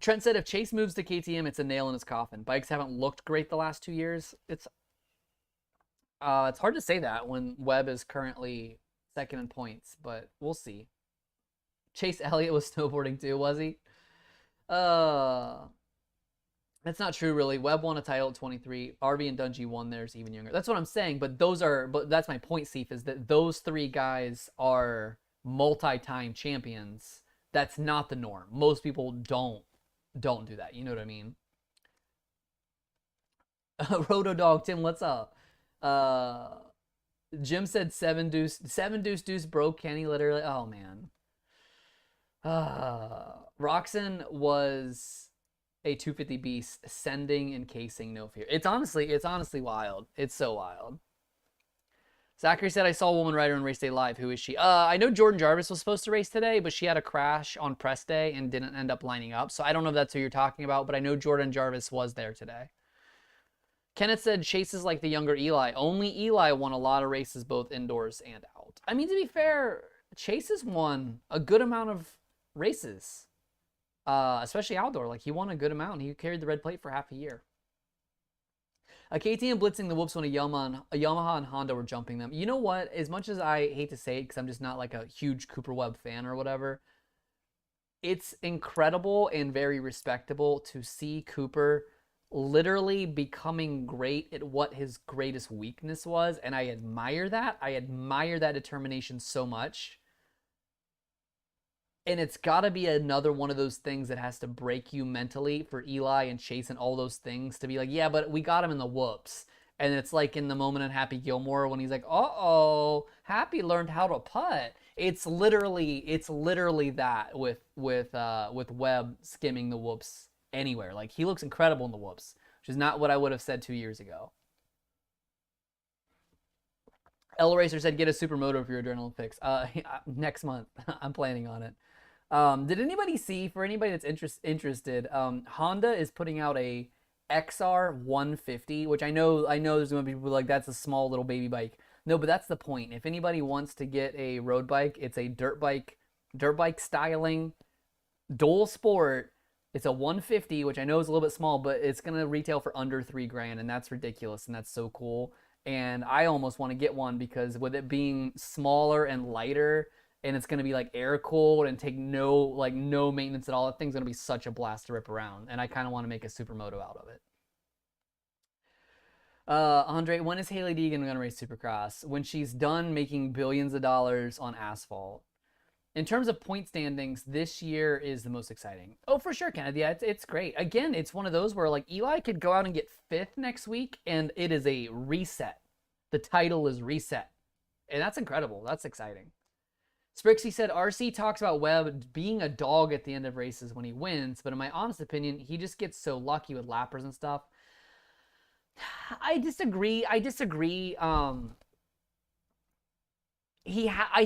Trent said if Chase moves to KTM, it's a nail in his coffin. Bikes haven't looked great the last 2 years. It's hard to say that when Webb is currently second in points, but we'll see. Chase Elliott was snowboarding too, was he? That's not true, really. Webb won a title at 23. RB and Dungey won theirs even younger. That's what I'm saying. But that's my point, Seif, is that those three guys are multi-time champions. That's not the norm. Most people don't do that. You know what I mean? Roto Dog Tim, what's up? Jim said 7 deuce broke Kenny literally. Oh man. Roczen was a 250 beast, sending and casing, no fear. It's honestly wild. It's so wild. Zachary said, I saw a woman rider on race day live. Who is she? I know Jordan Jarvis was supposed to race today, but she had a crash on press day and didn't end up lining up. So I don't know if that's who you're talking about, but I know Jordan Jarvis was there today. Kenneth said, Chase is like the younger Eli. Only Eli won a lot of races, both indoors and out. I mean, to be fair, Chase has won a good amount of races, especially outdoor. Like, he won a good amount. He carried the red plate for half a year. KTM blitzing the whoops when a Yamaha and Honda were jumping them. You know what? As much as I hate to say it, because I'm just not like a huge Cooper Webb fan or whatever, it's incredible and very respectable to see Cooper literally becoming great at what his greatest weakness was, and I admire that. I admire that determination so much. And it's got to be another one of those things that has to break you mentally for Eli and Chase and all those things to be like, yeah, but we got him in the whoops. And it's like in the moment in Happy Gilmore when he's like, uh-oh, Happy learned how to putt. It's literally that with Webb skimming the whoops anywhere. Like, he looks incredible in the whoops, which is not what I would have said 2 years ago. L Racer said, get a Supermoto for your adrenaline fix. Next month. I'm planning on it. Did anybody see, for anybody that's interested, Honda is putting out a XR 150, which I know there's going to be people like, that's a small little baby bike. No, but that's the point. If anybody wants to get a road bike, it's a dirt bike styling, dual sport. It's a 150, which I know is a little bit small, but it's going to retail for under $3,000, and that's ridiculous, and that's so cool. And I almost want to get one because with it being smaller and lighter, and it's going to be like air cooled and take no maintenance at all, that thing's going to be such a blast to rip around. And I kind of want to make a Supermoto out of it. Andre, when is Hailie Deegan going to race Supercross? When she's done making billions of dollars on asphalt. In terms of point standings, this year is the most exciting. Oh, for sure, Kenneth. Yeah, it's great. Again, it's one of those where like Eli could go out and get 5th next week, and it is a reset. The title is reset. And that's incredible. That's exciting. Sprixie said, RC talks about Webb being a dog at the end of races when he wins, but in my honest opinion, he just gets so lucky with lappers and stuff. I disagree. I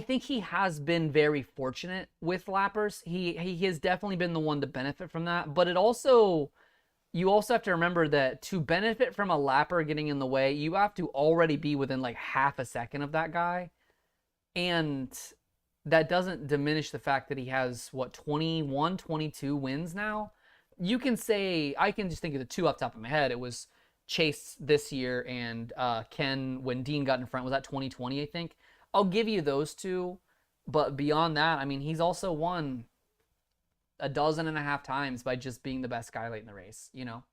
think he has been very fortunate with lappers. He has definitely been the one to benefit from that, but you also have to remember that to benefit from a lapper getting in the way, you have to already be within like half a second of that guy. And that doesn't diminish the fact that he has, 21, 22 wins now? You can say, I can just think of the two off the top of my head. It was Chase this year and Ken when Dean got in front. Was that 2020, I think? I'll give you those two. But beyond that, I mean, he's also won 12.5 times by just being the best guy late in the race, you know?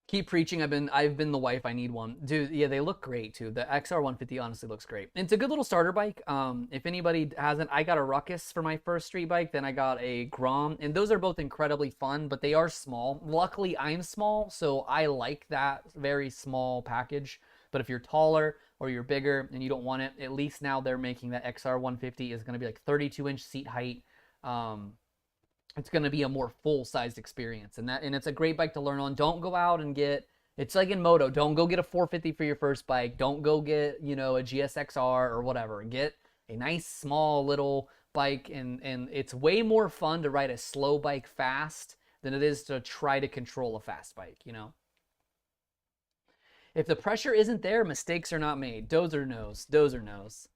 Keep preaching. I've been the wife. I need one. Dude, yeah, they look great too. The XR 150 honestly looks great. And it's a good little starter bike. If anybody hasn't, I got a Ruckus for my first street bike. Then I got a Grom. And those are both incredibly fun, but they are small. Luckily, I'm small, so I like that very small package. But if you're taller or you're bigger and you don't want it, at least now they're making that XR 150 is going to be like 32-inch seat height. It's going to be a more full-sized experience. And it's a great bike to learn on. Don't go out and get, it's like in Moto, don't go get a 450 for your first bike. Don't go get, a GSXR or whatever. Get a nice, small, little bike. And it's way more fun to ride a slow bike fast than it is to try to control a fast bike, If the pressure isn't there, mistakes are not made. Dozer knows.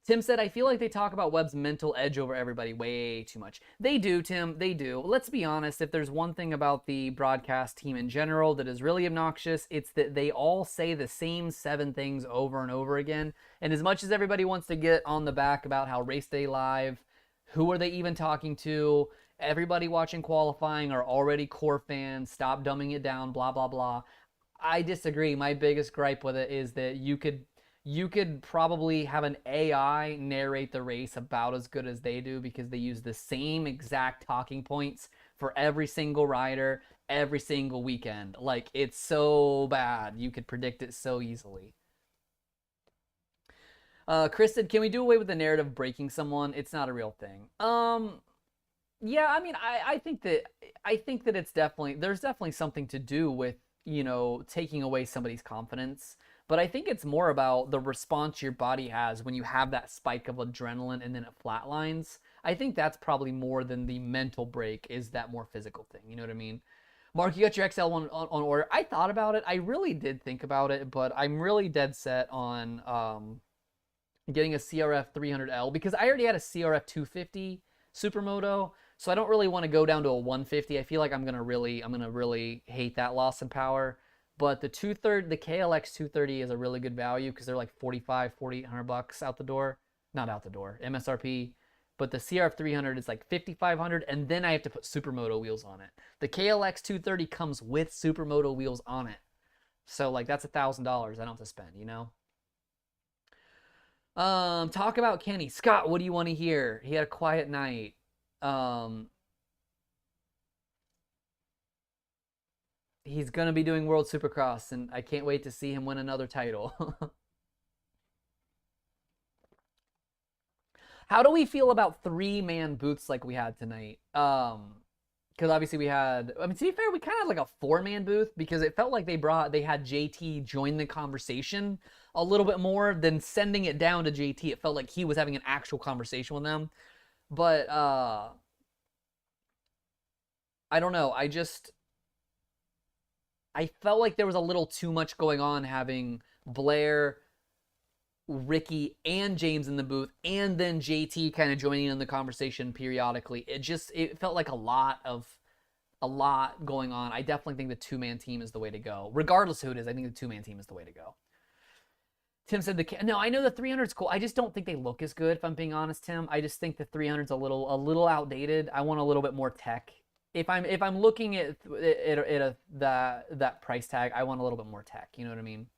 Tim said, I feel like they talk about Webb's mental edge over everybody way too much. They do, Tim. They do. Let's be honest. If there's one thing about the broadcast team in general that is really obnoxious, it's that they all say the same 7 things over and over again. And as much as everybody wants to get on the back about how race day live, who are they even talking to? Everybody watching qualifying are already core fans. Stop dumbing it down, blah, blah, blah. I disagree. My biggest gripe with it is that you could probably have an AI narrate the race about as good as they do because they use the same exact talking points for every single rider, every single weekend. Like, it's so bad. You could predict it so easily. Chris said, "Can we do away with the narrative of breaking someone? It's not a real thing." Yeah, I mean, I think that there's definitely something to do with, taking away somebody's confidence. But I think it's more about the response your body has when you have that spike of adrenaline and then it flatlines. I think that's probably more than the mental break, is that more physical thing. You know what I mean? Mark, you got your XL on order. I thought about it. I really did think about it, but I'm really dead set on getting a CRF 300L because I already had a CRF 250 Supermoto, so I don't really want to go down to a 150. I feel like I'm gonna really hate that loss in power. But the KLX 230 is a really good value because they're like 4,800 bucks out the door, not out the door, MSRP. But the CRF 300 is like 5,500, and then I have to put Supermoto wheels on it. The KLX 230 comes with Supermoto wheels on it, so like that's $1,000 I don't have to spend, Talk about Kenny. Scott, what do you want to hear? He had a quiet night. He's gonna be doing World Supercross, and I can't wait to see him win another title. How do we feel about 3-man booths like we had tonight? Because obviously to be fair, we kind of had like a 4-man booth because it felt like they had JT join the conversation a little bit more than sending it down to JT. It felt like he was having an actual conversation with them. But I don't know. I felt like there was a little too much going on having Blair, Ricky, and James in the booth, and then JT kind of joining in the conversation periodically. It felt like a lot going on. I definitely think the 2-man team is the way to go. Regardless of who it is, I think the 2-man team is the way to go. Tim said no, I know the 300's cool. I just don't think they look as good, if I'm being honest, Tim. I just think the 300's a little outdated. I want a little bit more tech. If I'm looking at that price tag, I want a little bit more tech. You know what I mean?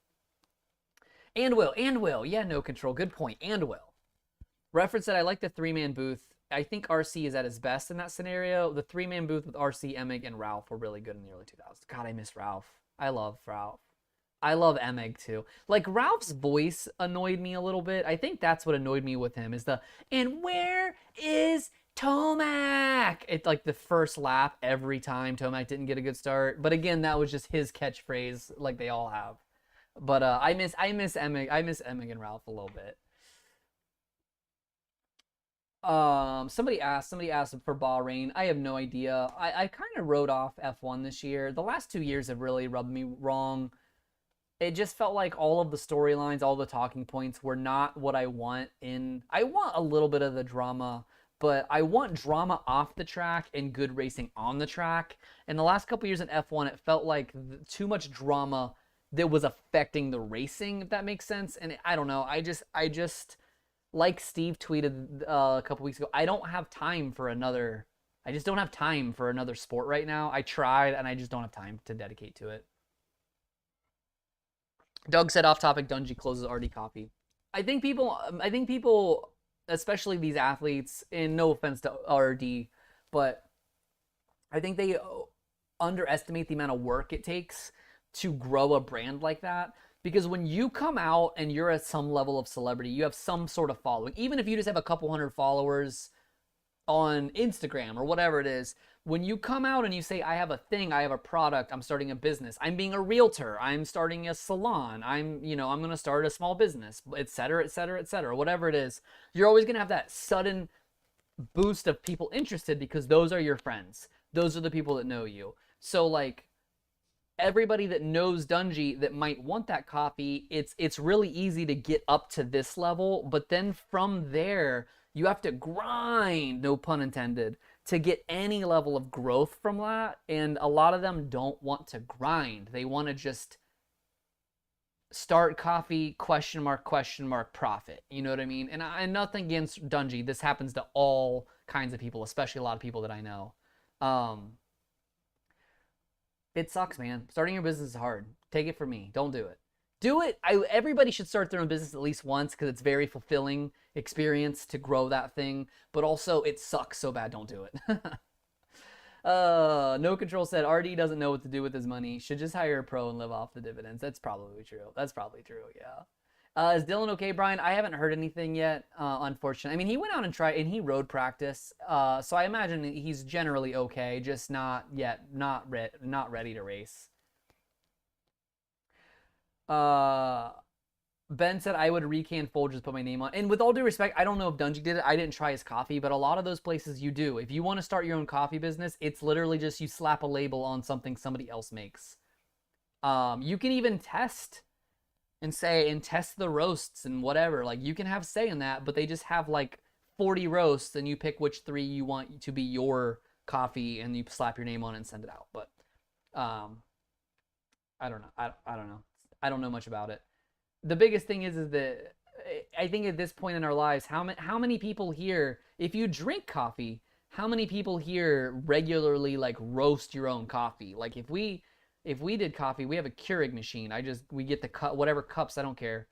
And will. Yeah, no control. Good point. And will. Reference said, I like the 3-man booth. I think RC is at his best in that scenario. The 3-man booth with RC, Emig, and Ralph were really good in the early 2000s. God, I miss Ralph. I love Ralph. I love Emig too. Like, Ralph's voice annoyed me a little bit. I think that's what annoyed me with him is and where is Tomac? It's like the first lap every time Tomac didn't get a good start. But again, that was just his catchphrase like they all have. But I miss Emig. I miss Emig and Ralph a little bit. Somebody asked for Bahrain. I have no idea. I kind of wrote off F1 this year. The last 2 years have really rubbed me wrong. It just felt like all of the storylines, all the talking points were not what I want I want a little bit of the drama, but I want drama off the track and good racing on the track. In the last couple years in F1, it felt like too much drama that was affecting the racing, if that makes sense. And I don't know. I just like Steve tweeted a couple weeks ago, I just don't have time for another sport right now. I tried, and I just don't have time to dedicate to it. Doug said, off topic, Dungey closes RD Coffee. I think people, especially these athletes, and no offense to RD, but I think they underestimate the amount of work it takes to grow a brand like that. Because when you come out and you're at some level of celebrity, you have some sort of following. Even if you just have a couple hundred followers on Instagram or whatever it is, when you come out and you say, I have a thing, I have a product, I'm starting a business, I'm being a realtor, I'm starting a salon, I'm going to start a small business, et cetera, whatever it is, you're always going to have that sudden boost of people interested because those are your friends. Those are the people that know you. So like, everybody that knows Dungey that might want that coffee, it's really easy to get up to this level, but then from there, you have to grind, no pun intended, to get any level of growth from that. And a lot of them don't want to grind. They want to just start coffee, question mark, profit. You know what I mean? And nothing against Dungey. This happens to all kinds of people, especially a lot of people that I know. It sucks, man. Starting your business is hard. Take it from me. Don't do it. Do it. Everybody should start their own business at least once because it's very fulfilling experience to grow that thing. But also, it sucks so bad. Don't do it. No Control said, RD doesn't know what to do with his money. Should just hire a pro and live off the dividends. That's probably true. Yeah. Is Dylan okay, Brian? I haven't heard anything yet, unfortunately. I mean, he went out and tried, and he road practice. So I imagine he's generally okay, just not yet, not ready to race. Ben said I would recan Folgers, put my name on. And with all due respect, I don't know if Dungey did it. I didn't try his coffee, but a lot of those places you do. If you want to start your own coffee business, it's literally just you slap a label on something somebody else makes. You can even test and test the roasts and whatever. Like, you can have say in that, but they just have like 40 roasts and you pick which 3 you want to be your coffee and you slap your name on it and send it out. But I don't know. I don't know. I don't know much about it. The biggest thing is that I think at this point in our lives, how many people here, if you drink coffee, how many people here regularly like roast your own coffee? Like, if we did coffee, we have a Keurig machine. We get the whatever cups, I don't care.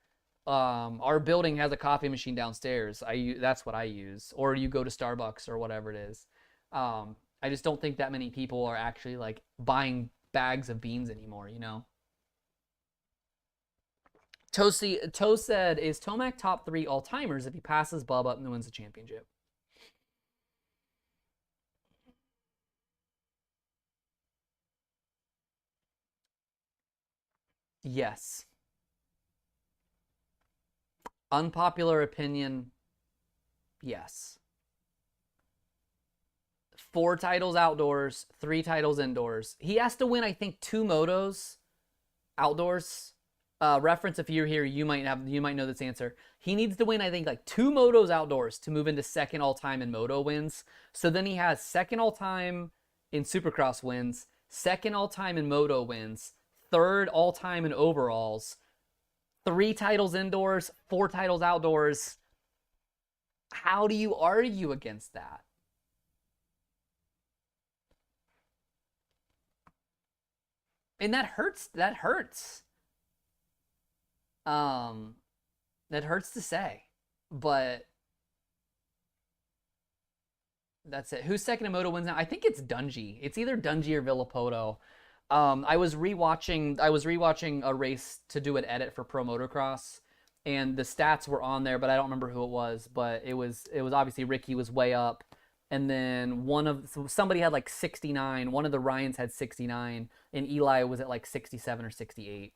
Our building has a coffee machine downstairs. That's what I use. Or you go to Starbucks or whatever it is. I just don't think that many people are actually like buying bags of beans anymore, you know? Toe said, is Tomac top 3 all-timers if he passes Bub up and wins the championship? Yes. Unpopular opinion, yes. 4 titles outdoors, 3 titles indoors. He has to win, I think, 2 motos outdoors. Reference, if you're here, you might know this answer. He needs to win, I think, like 2 motos outdoors to move into second all-time in moto wins. So then he has second all-time in Supercross wins, second all-time in moto wins, third all-time in overalls, 3 titles indoors, 4 titles outdoors. How do you argue against that? And that hurts. That hurts. That hurts to say, but that's it. Who's second in moto wins now? I think it's Dungey. It's either Dungey or Villapoto. I was rewatching a race to do an edit for Pro Motocross, and the stats were on there, but I don't remember who it was. But it was obviously Ricky was way up, and then somebody had like 69. One of the Ryans had 69, and Eli was at like 67 or 68.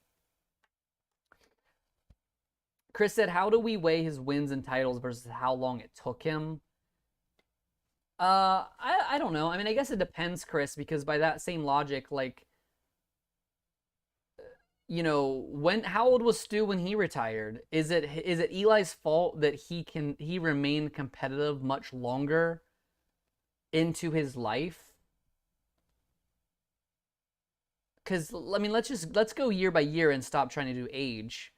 Chris said, how do we weigh his wins and titles versus how long it took him? I don't know. I mean, I guess it depends, Chris, because by that same logic, like, you know, how old was Stu when he retired? Is it Eli's fault that he remained competitive much longer into his life? Because, I mean, let's go year by year and stop trying to do age.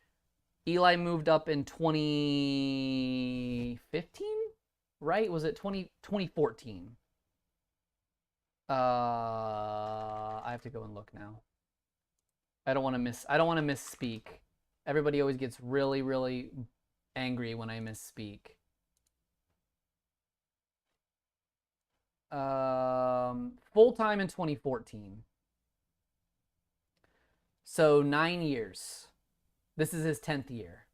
Eli moved up in 2015, right? Was it 2014? I have to go and look now. I don't want to misspeak. Everybody always gets really, really angry when I misspeak. Full-time in 2014. So 9 years. This is his 10th year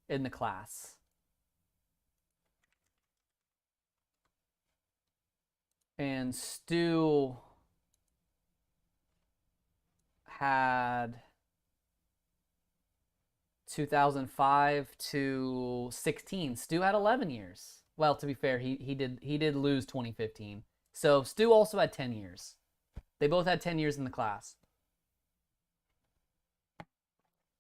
in the class. And Stu had 2005 to 16. Stu had 11 years. Well, to be fair, he did lose 2015. So Stu also had 10 years. They both had 10 years in the class.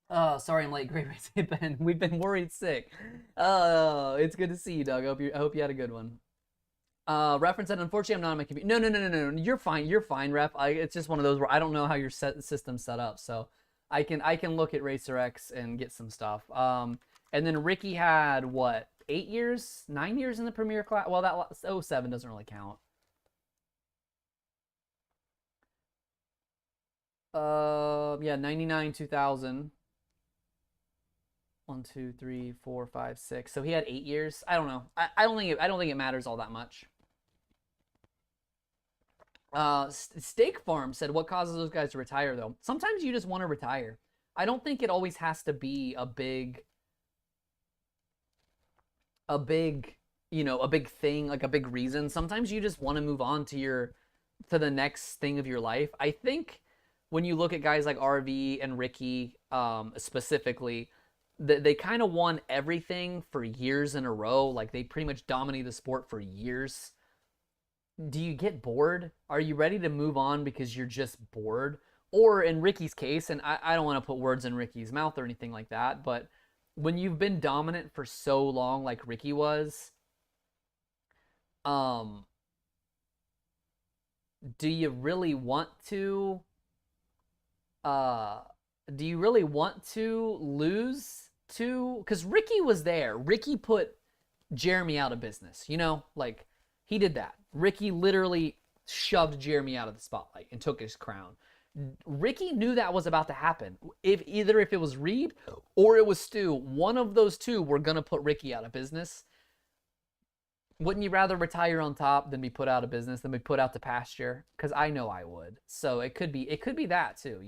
Oh, sorry I'm late. Great race, Ben. We've been worried sick. Oh, it's good to see you, Doug. I hope you had a good one. Reference said, unfortunately, I'm not on my computer. No. You're fine. You're fine, Ref. It's just one of those where I don't know how your system's set up, so I can look at Racer X and get some stuff. And then Ricky had what, 8 years, 9 years in the Premier class. Well, that 07 doesn't really count. Yeah, 99, 2000. 1, 2, 3, 4, 5, 6. So he had 8 years. I don't know. I don't think it matters all that much. Steak Farm said, what causes those guys to retire though? Sometimes you just want to retire. I don't think it always has to be a big a big, a big thing, like a big reason. Sometimes you just want to move on to the next thing of your life. I think when you look at guys like RV and Ricky, specifically, they kind of won everything for years in a row. Like they pretty much dominated the sport for years. Do you get bored? Are you ready to move on because you're just bored? Or in Ricky's case, and I don't want to put words in Ricky's mouth or anything like that, but when you've been dominant for so long like Ricky was, um, do you really want to uh do you really want to lose to, because Ricky was there. Ricky put Jeremy out of business, like he did that. Ricky literally shoved Jeremy out of the spotlight and took his crown. Ricky knew that was about to happen. If it was Reed or it was Stu, one of those two were gonna put Ricky out of business. Wouldn't you rather retire on top than be put out of business, than be put out to pasture? Because I know I would. So it could be that too,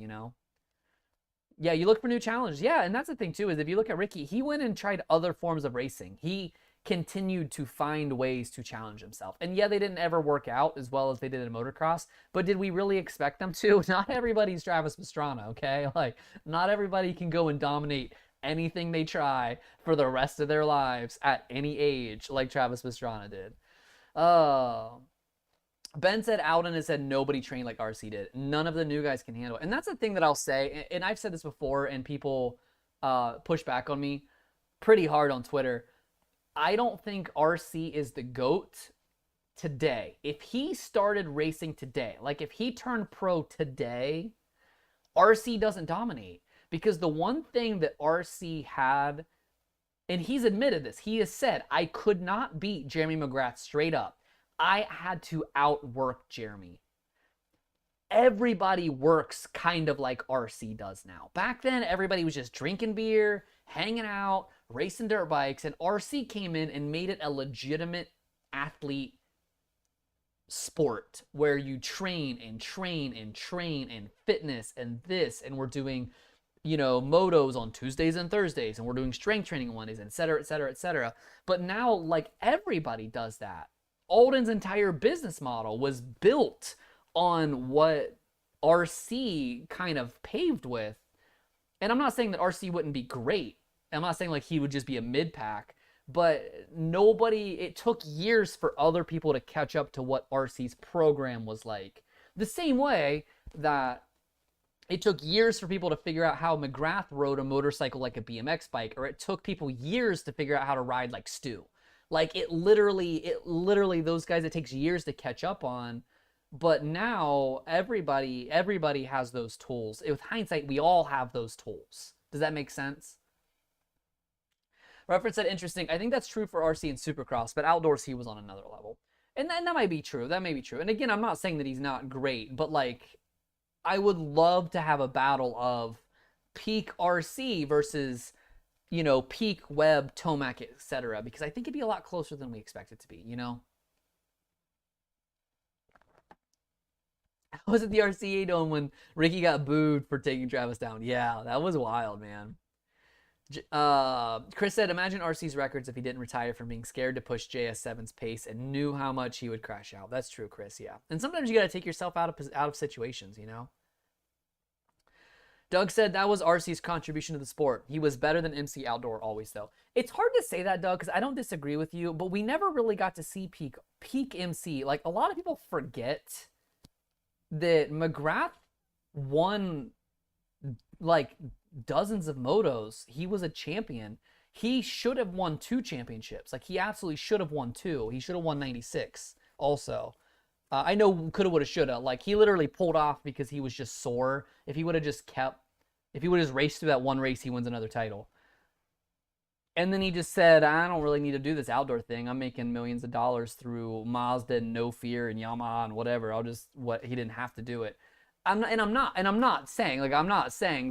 Yeah, you look for new challenges. Yeah, and that's the thing too, is if you look at Ricky, he went and tried other forms of racing. He continued to find ways to challenge himself. And yeah, they didn't ever work out as well as they did in motocross, but did we really expect them to? Not everybody's Travis Pastrana, okay? Like, not everybody can go and dominate anything they try for the rest of their lives at any age like Travis Pastrana did. Ben said Aldon has said nobody trained like RC did. None of the new guys can handle it. And that's the thing that I'll say, and I've said this before, and people push back on me pretty hard on Twitter. I don't think RC is the GOAT today. If he started racing today, like if he turned pro today, RC doesn't dominate. Because the one thing that RC had, and he's admitted this, he has said, I could not beat Jeremy McGrath straight up. I had to outwork Jeremy. Everybody works kind of like RC does now. Back then, everybody was just drinking beer, hanging out, racing dirt bikes, and RC came in and made it a legitimate athlete sport where you train and train and train and fitness and this, and we're doing, motos on Tuesdays and Thursdays, and we're doing strength training on Mondays, et cetera, et cetera, et cetera. But now, like, everybody does that. Aldon's entire business model was built on what RC kind of paved with. And I'm not saying that RC wouldn't be great. I'm not saying like he would just be a mid-pack, but it took years for other people to catch up to what RC's program was like. The same way that it took years for people to figure out how McGrath rode a motorcycle like a BMX bike, or it took people years to figure out how to ride like Stu. Like it literally, those guys, it takes years to catch up on. But now everybody has those tools. With hindsight, we all have those tools. Does that make sense? Reference said, interesting. I think that's true for RC and Supercross, but outdoors he was on another level. And that might be true. That may be true. And again, I'm not saying that he's not great, but like, I would love to have a battle of peak RC versus, peak Webb, Tomac, etc. Because I think it'd be a lot closer than we expect it to be, Was it the RCA Dome when Ricky got booed for taking Travis down? Yeah, that was wild, man. Chris said, imagine RC's records if he didn't retire from being scared to push JS7's pace and knew how much he would crash out. That's true, Chris, yeah. And sometimes you got to take yourself out of situations, Doug said that was RC's contribution to the sport. He was better than MC Outdoor always, though. It's hard to say that, Doug, because I don't disagree with you, but we never really got to see peak MC. Like, a lot of people forget that McGrath won, like, dozens of motos. He was a champion. He should have won 2 championships. Like, he absolutely should have won 2. He should have won 96 also. I know coulda, woulda, shoulda. Like, he literally pulled off because he was just sore. If he would have just raced through that one race, he wins another title. And then he just said, I don't really need to do this outdoor thing. I'm making millions of dollars through Mazda and No Fear and Yamaha and whatever. He didn't have to do it. I'm not saying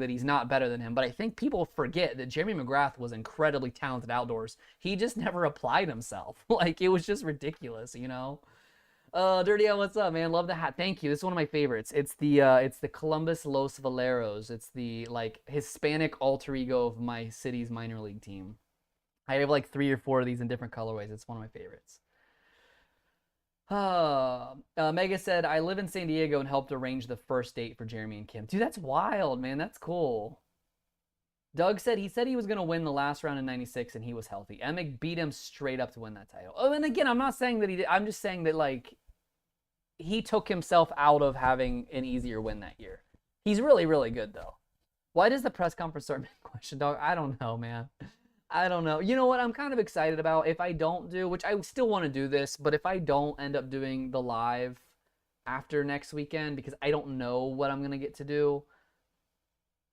that he's not better than him, but I think people forget that Jeremy McGrath was incredibly talented outdoors. He just never applied himself. Like, it was just ridiculous, Dirty Al, what's up, man? Love the hat. Thank you. This is one of my favorites. It's the Columbus Los Valeros. It's the like Hispanic alter ego of my city's minor league team. I have like 3 or 4 of these in different colorways. It's one of my favorites. Mega said, I live in San Diego and helped arrange the first date for Jeremy and Kim. Dude, that's wild, man. That's cool. Doug said he was going to win the last round in 96 and he was healthy. Emick beat him straight up to win that title. Oh, and again, I'm not saying that he did. I'm just saying that, like, he took himself out of having an easier win that year. He's really, really good, though. Why does the press conference start with a question, dog? I don't know, man. I don't know. You know what I'm kind of excited about? If I don't do, which I still want to do this, but if I don't end up doing the live after next weekend, because I don't know what I'm going to get to do,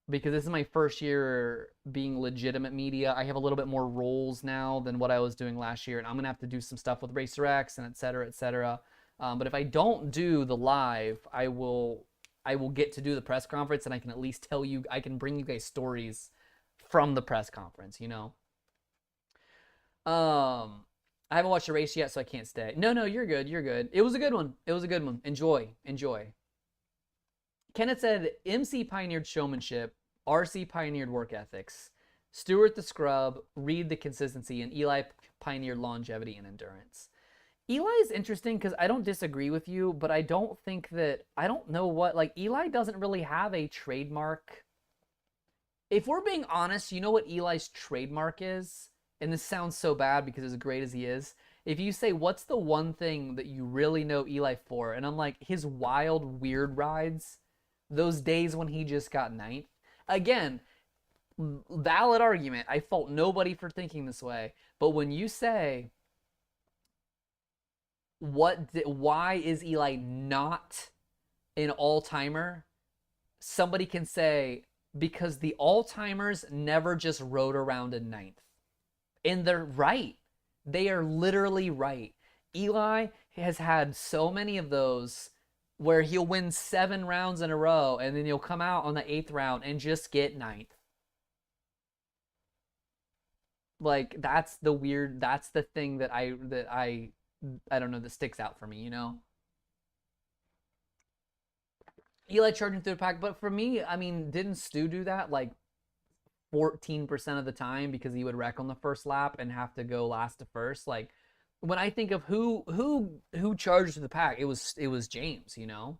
because this is my first year being legitimate media. I have a little bit more roles now than what I was doing last year, and I'm going to have to do some stuff with Racer X and et cetera, et cetera. But if I don't do the live, I will get to do the press conference, and I can at least tell you, I can bring you guys stories from the press conference, you know? I haven't watched the race yet, so I can't stay. No, you're good. You're good. It was a good one. It was a good one. Enjoy. Kenneth said, MC pioneered showmanship, RC pioneered work ethics, Stewart the scrub, Reed the consistency, and Eli pioneered longevity and endurance. Eli is interesting because I don't disagree with you, but I don't think that, I don't know what, like, Eli doesn't really have a trademark. If we're being honest, you know what Eli's trademark is? And this sounds so bad because as great as he is, if you say, what's the one thing that you really know Eli for? And I'm like, his wild, weird rides, those days when he just got 9th. Again, valid argument. I fault nobody for thinking this way. But when you say, why is Eli not an all-timer? Somebody can say, because the all-timers never just rode around in 9th. And they're right. They are literally right. Eli has had so many of those where he'll win 7 rounds in a row and then he'll come out on the 8th round and just get 9th. Like, that's the thing that I don't know, that sticks out for me, you know? Eli charging through the pack, but for me, I mean, didn't Stu do that like 14% of the time because he would wreck on the first lap and have to go last to first? Like, when I think of who charged through the pack, it was James, you know?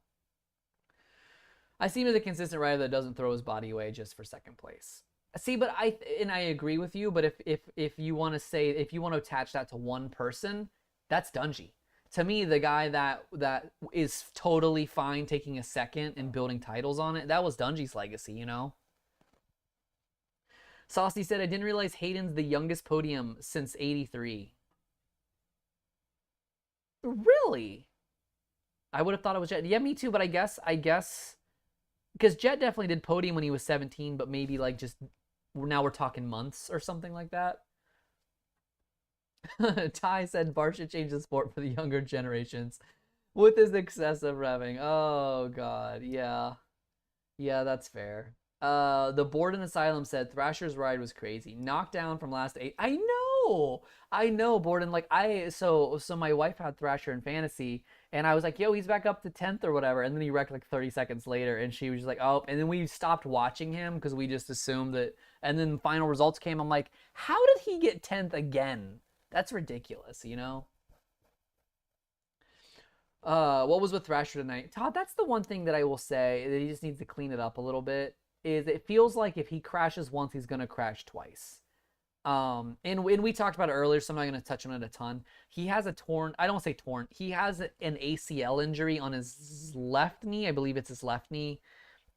I see him as a consistent rider that doesn't throw his body away just for second place. See, but I agree with you, but if you want to attach that to one person, that's Dungey. To me, the guy that is totally fine taking a second and building titles on it, that was Dungey's legacy, you know? Saucy said, I didn't realize Hayden's the youngest podium since 83. Really? I would have thought it was Jet. Yeah, me too, but I guess because Jet definitely did podium when he was 17, but maybe like just now we're talking months or something like that. Ty said Barsha changed the sport for the younger generations with his excessive revving. Oh God, yeah, that's fair. The board in Asylum said Thrasher's ride was crazy. Knocked down from last 8. I know, Borden. Like, so my wife had Thrasher in fantasy, and I was like, yo, he's back up to 10th or whatever, and then he wrecked like 30 seconds later, and she was just like, oh, and then we stopped watching him because we just assumed that, and then the final results came. I'm like, how did he get 10th again? That's ridiculous, you know? What was with Thrasher tonight? Todd, that's the one thing that I will say that he just needs to clean it up a little bit, is it feels like if he crashes once, he's going to crash twice. And we talked about it earlier, so I'm not going to touch on it a ton. He has he has an ACL injury on his left knee. I believe it's his left knee.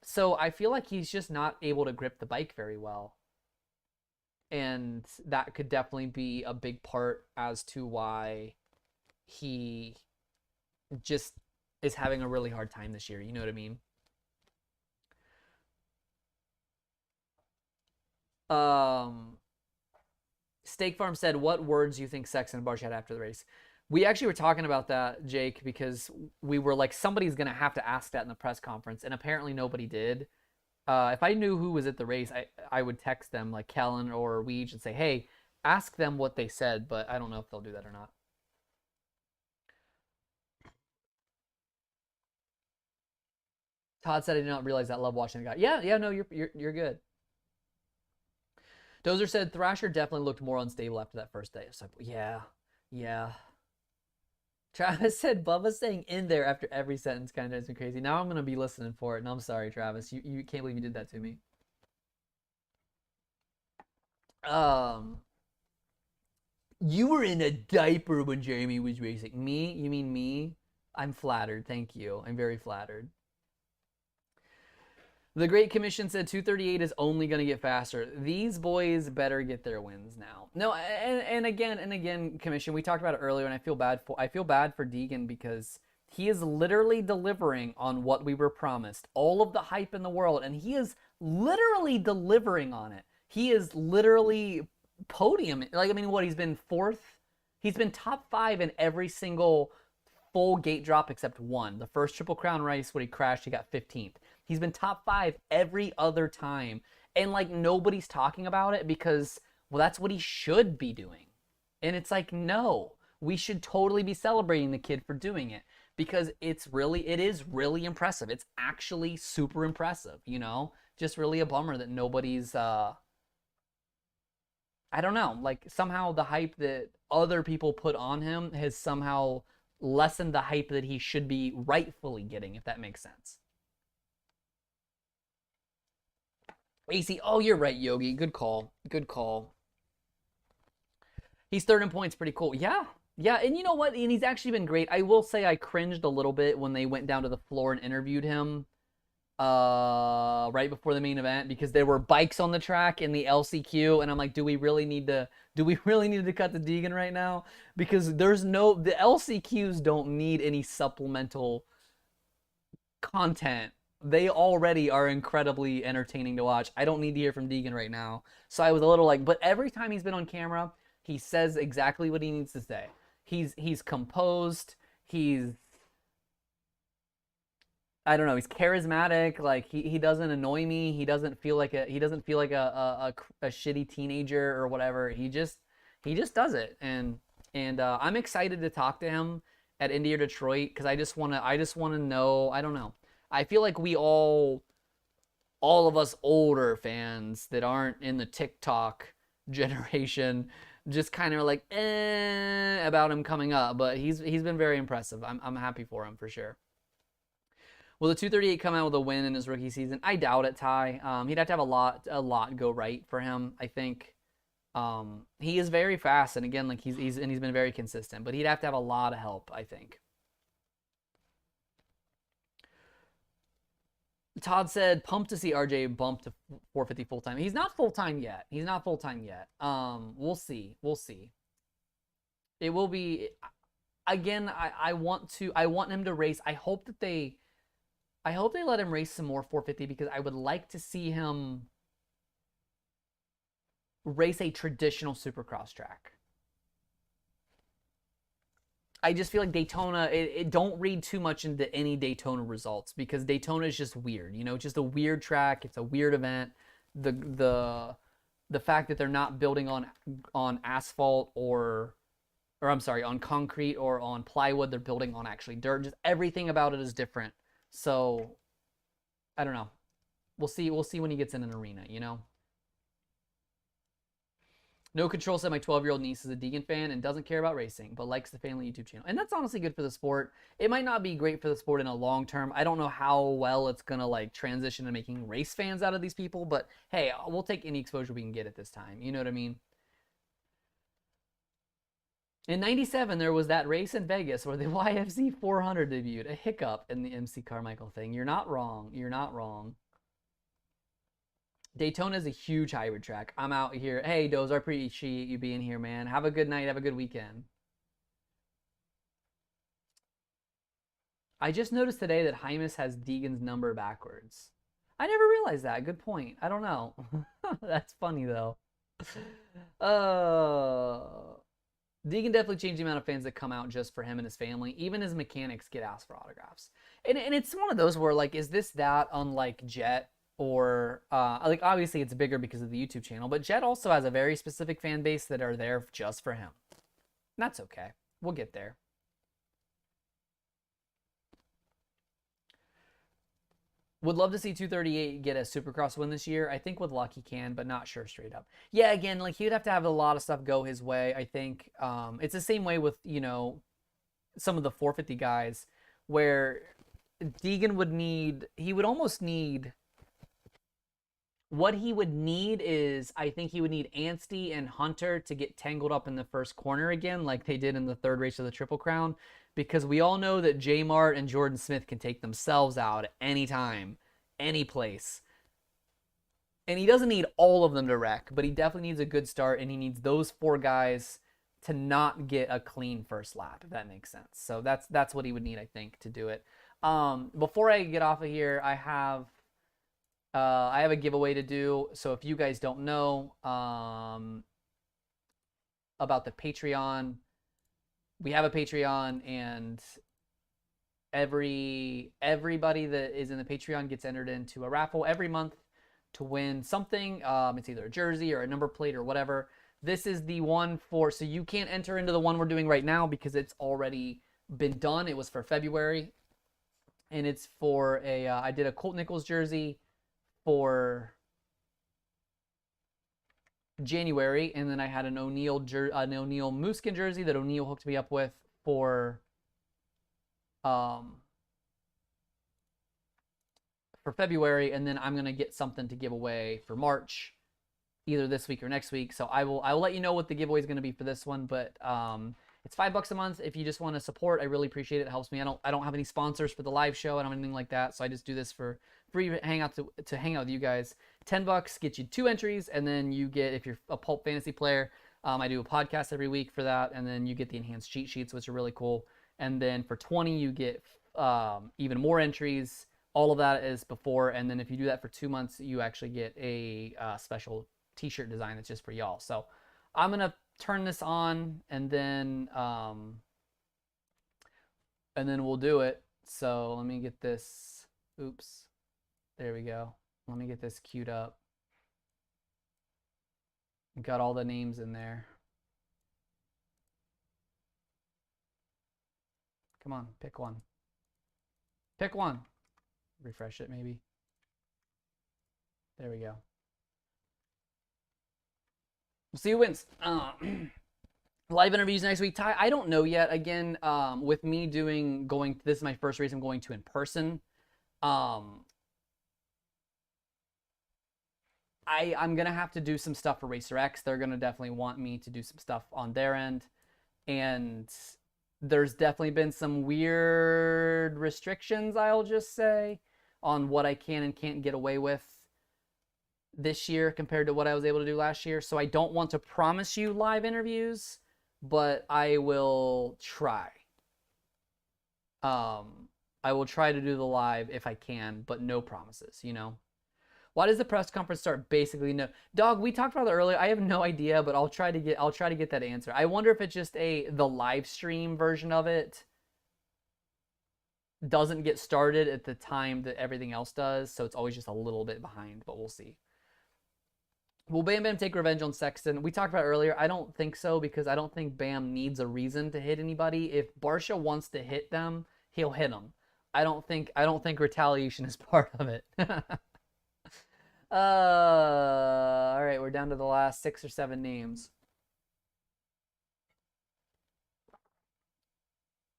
So I feel like he's just not able to grip the bike very well. And that could definitely be a big part as to why he just is having a really hard time this year. You know what I mean? Steak Farm said, what words do you think Sexton and Barsha had after the race? We actually were talking about that, Jake, because we were like, somebody's going to have to ask that in the press conference, and apparently nobody did. If I knew who was at the race, I would text them, like Kellen or Weege, and say, hey, ask them what they said, but I don't know if they'll do that or not. Todd said, I did not realize that. Love watching the guy. Yeah, no, you're good. Dozer said Thrasher definitely looked more unstable after that first day. It's like, yeah. Travis said Bubba saying in there after every sentence kind of drives me crazy. Now I'm going to be listening for it, and I'm sorry, Travis. You can't believe you did that to me. You were in a diaper when Jeremy was racing. Me? You mean me? I'm flattered. Thank you. I'm very flattered. The Great Commission said 238 is only going to get faster. These boys better get their wins now. No, and again, Commission, we talked about it earlier, and I feel bad for Deegan because he is literally delivering on what we were promised. All of the hype in the world, and he is literally delivering on it. He is literally podium. Like, I mean, what, he's been fourth? He's been top 5 in every single full gate drop except one. The first Triple Crown race when he crashed, he got 15th. He's been top 5 every other time. And, like, nobody's talking about it because, well, that's what he should be doing. And it's like, no. We should totally be celebrating the kid for doing it because it is really impressive. It's actually super impressive, you know? Just really a bummer that nobody's, I don't know, like, somehow the hype that other people put on him has somehow lessened the hype that he should be rightfully getting, if that makes sense. AC, oh, you're right, Yogi. Good call. He's third in points. Pretty cool. Yeah, and you know what? And he's actually been great. I will say I cringed a little bit when they went down to the floor and interviewed him right before the main event because there were bikes on the track in the LCQ, and I'm like, do we really need to cut the Deegan right now? Because the LCQs don't need any supplemental content. They already are incredibly entertaining to watch. I don't need to hear from Deegan right now. So I was a little like, but every time he's been on camera, he says exactly what he needs to say. He's composed. I don't know. He's charismatic. Like he doesn't annoy me. He doesn't feel like a shitty teenager or whatever. He just does it. And I'm excited to talk to him at Indy or Detroit because I just want to know. I don't know. I feel like we all of us older fans that aren't in the TikTok generation just kind of like about him coming up, but he's been very impressive. I'm happy for him for sure. Will the 238 come out with a win in his rookie season? I doubt it, Ty. He'd have to have a lot go right for him. I think he is very fast, and again, like he's been very consistent, but he'd have to have a lot of help, I think. Todd said, pumped to see RJ bump to 450 full-time. He's not full-time yet. We'll see. It will be, again, I want him to race. I hope they let him race some more 450 because I would like to see him race a traditional Supercross track. I just feel like Daytona, don't read too much into any Daytona results because Daytona is just weird. You know, it's just a weird track. It's a weird event. The fact that they're not building on asphalt or I'm sorry, on concrete or on plywood, they're building on actually dirt. Just everything about it is different. So I don't know. We'll see when he gets in an arena, you know? No Control said my 12-year-old niece is a Deegan fan and doesn't care about racing, but likes the family YouTube channel. And that's honestly good for the sport. It might not be great for the sport in a long term. I don't know how well it's going to like transition to making race fans out of these people, but hey, we'll take any exposure we can get at this time. You know what I mean? In 97, there was that race in Vegas where the YFZ 400 debuted. A hiccup in the MC Carmichael thing. You're not wrong. Daytona is a huge hybrid track. I'm out here. Hey, Doze, I appreciate you being here, man. Have a good night. Have a good weekend. I just noticed today that Hymas has Deegan's number backwards. I never realized that. Good point. I don't know. That's funny, though. Deegan definitely changed the amount of fans that come out just for him and his family. Even his mechanics get asked for autographs. And it's one of those where, like, is this that unlike Jet? Or, like, obviously it's bigger because of the YouTube channel, but Jet also has a very specific fan base that are there just for him. And that's okay. We'll get there. Would love to see 238 get a Supercross win this year. I think with luck he can, but not sure straight up. Yeah, again, like he would have to have a lot of stuff go his way. I think it's the same way with some of the 450 guys, where Deegan would almost need. What he would need is, I think he would need Anstie and Hunter to get tangled up in the first corner again, like they did in the third race of the Triple Crown, because we all know that J Mart and Jordan Smith can take themselves out at any time, any place. And he doesn't need all of them to wreck, but he definitely needs a good start, and he needs those 4 guys to not get a clean first lap, if that makes sense. So that's what he would need, I think, to do it. Before I get off of here, I have a giveaway to do. So if you guys don't know about the Patreon, we have a Patreon, and everybody that is in the Patreon gets entered into a raffle every month to win something. It's either a jersey or a number plate or whatever. This is the one so you can't enter into the one we're doing right now because it's already been done. It was for February, and it's for I did a Colt Nichols jersey for January, and then I had an O'Neal Mooskin jersey that O'Neal hooked me up with for February, and then I'm gonna get something to give away for March, either this week or next week. So I will let you know what the giveaway is gonna be for this one, but it's $5 a month if you just want to support. I really appreciate it. It helps me. I don't have any sponsors for the live show. I don't have anything like that, so I just do this for free to hang out with you guys. $10 gets you 2 entries, and then you get, if you're a Pulp Fantasy player, I do a podcast every week for that, and then you get the enhanced cheat sheets, which are really cool. And then for 20, you get even more entries. All of that is before, and then if you do that for 2 months, you actually get a special t-shirt design that's just for y'all. So I'm gonna turn this on, and then we'll do it. So let me get this. Oops. There we go. Let me get this queued up. Got all the names in there. Come on, pick one. Pick one. Refresh it, maybe. There we go. We'll see who wins. Live interviews next week. Ty, I don't know yet. Again, with me this is my first race I'm going to in person. I'm going to have to do some stuff for Racer X. They're going to definitely want me to do some stuff on their end. And there's definitely been some weird restrictions, I'll just say, on what I can and can't get away with this year compared to what I was able to do last year. So I don't want to promise you live interviews, but I will try. I will try to do the live if I can, but no promises, Why does the press conference start? Basically, no. Dog, we talked about that earlier. I have no idea, but I'll try to get that answer. I wonder if it's just the live stream version of it doesn't get started at the time that everything else does, so it's always just a little bit behind, but we'll see. Will Bam Bam take revenge on Sexton? We talked about earlier. I don't think so, because I don't think Bam needs a reason to hit anybody. If Barsha wants to hit them, he'll hit them. I don't think retaliation is part of it. All right, we're down to the last 6 or 7 names.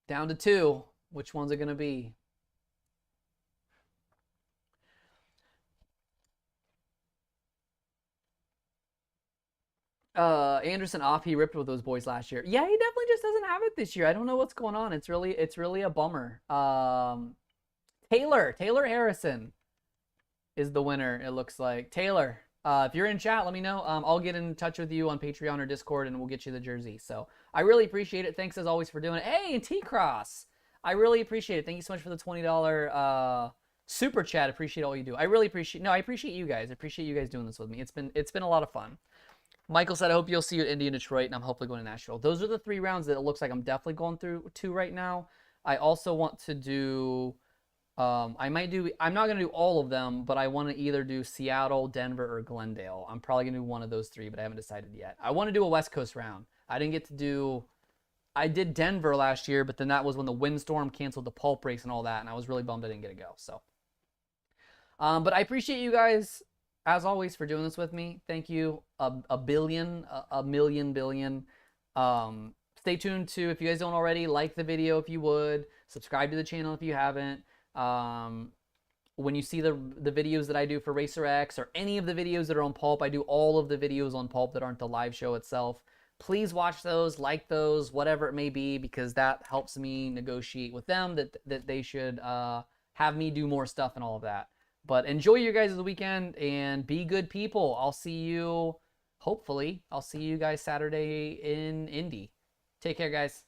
Down to 2. Which one's it gonna be? Anderson off. He ripped with those boys last year. Yeah, he definitely just doesn't have it this year. I don't know what's going on. It's really a bummer. Taylor Harrison is the winner, it looks like. Taylor, if you're in chat, let me know. I'll get in touch with you on Patreon or Discord, and we'll get you the jersey. So I really appreciate it. Thanks as always for doing it. Hey, T-Cross, I really appreciate it. Thank you so much for the $20 super chat. Appreciate all you do. I appreciate you guys. I appreciate you guys doing this with me. It's been a lot of fun. Michael said, I hope you'll see you at Indy and Detroit, and I'm hopefully going to Nashville. Those are the 3 rounds that it looks like I'm definitely going through to right now. I also want to do, I'm not going to do all of them, but I want to either do Seattle, Denver, or Glendale. I'm probably going to do one of those 3, but I haven't decided yet. I want to do a West Coast round. I did Denver last year, but then that was when the windstorm canceled the pulp race and all that, and I was really bummed I didn't get to go. So But I appreciate you guys, as always, for doing this with me. Thank you a million billion. Stay tuned to, if you guys don't already, like the video if you would. Subscribe to the channel if you haven't. When you see the videos that I do for Racer X or any of the videos that are on Pulp, I do all of the videos on Pulp that aren't the live show itself. Please watch those, like those, whatever it may be, because that helps me negotiate with them that they should have me do more stuff and all of that. But enjoy your guys' weekend and be good people. I'll see you, hopefully, I'll see you guys Saturday in Indy. Take care, guys.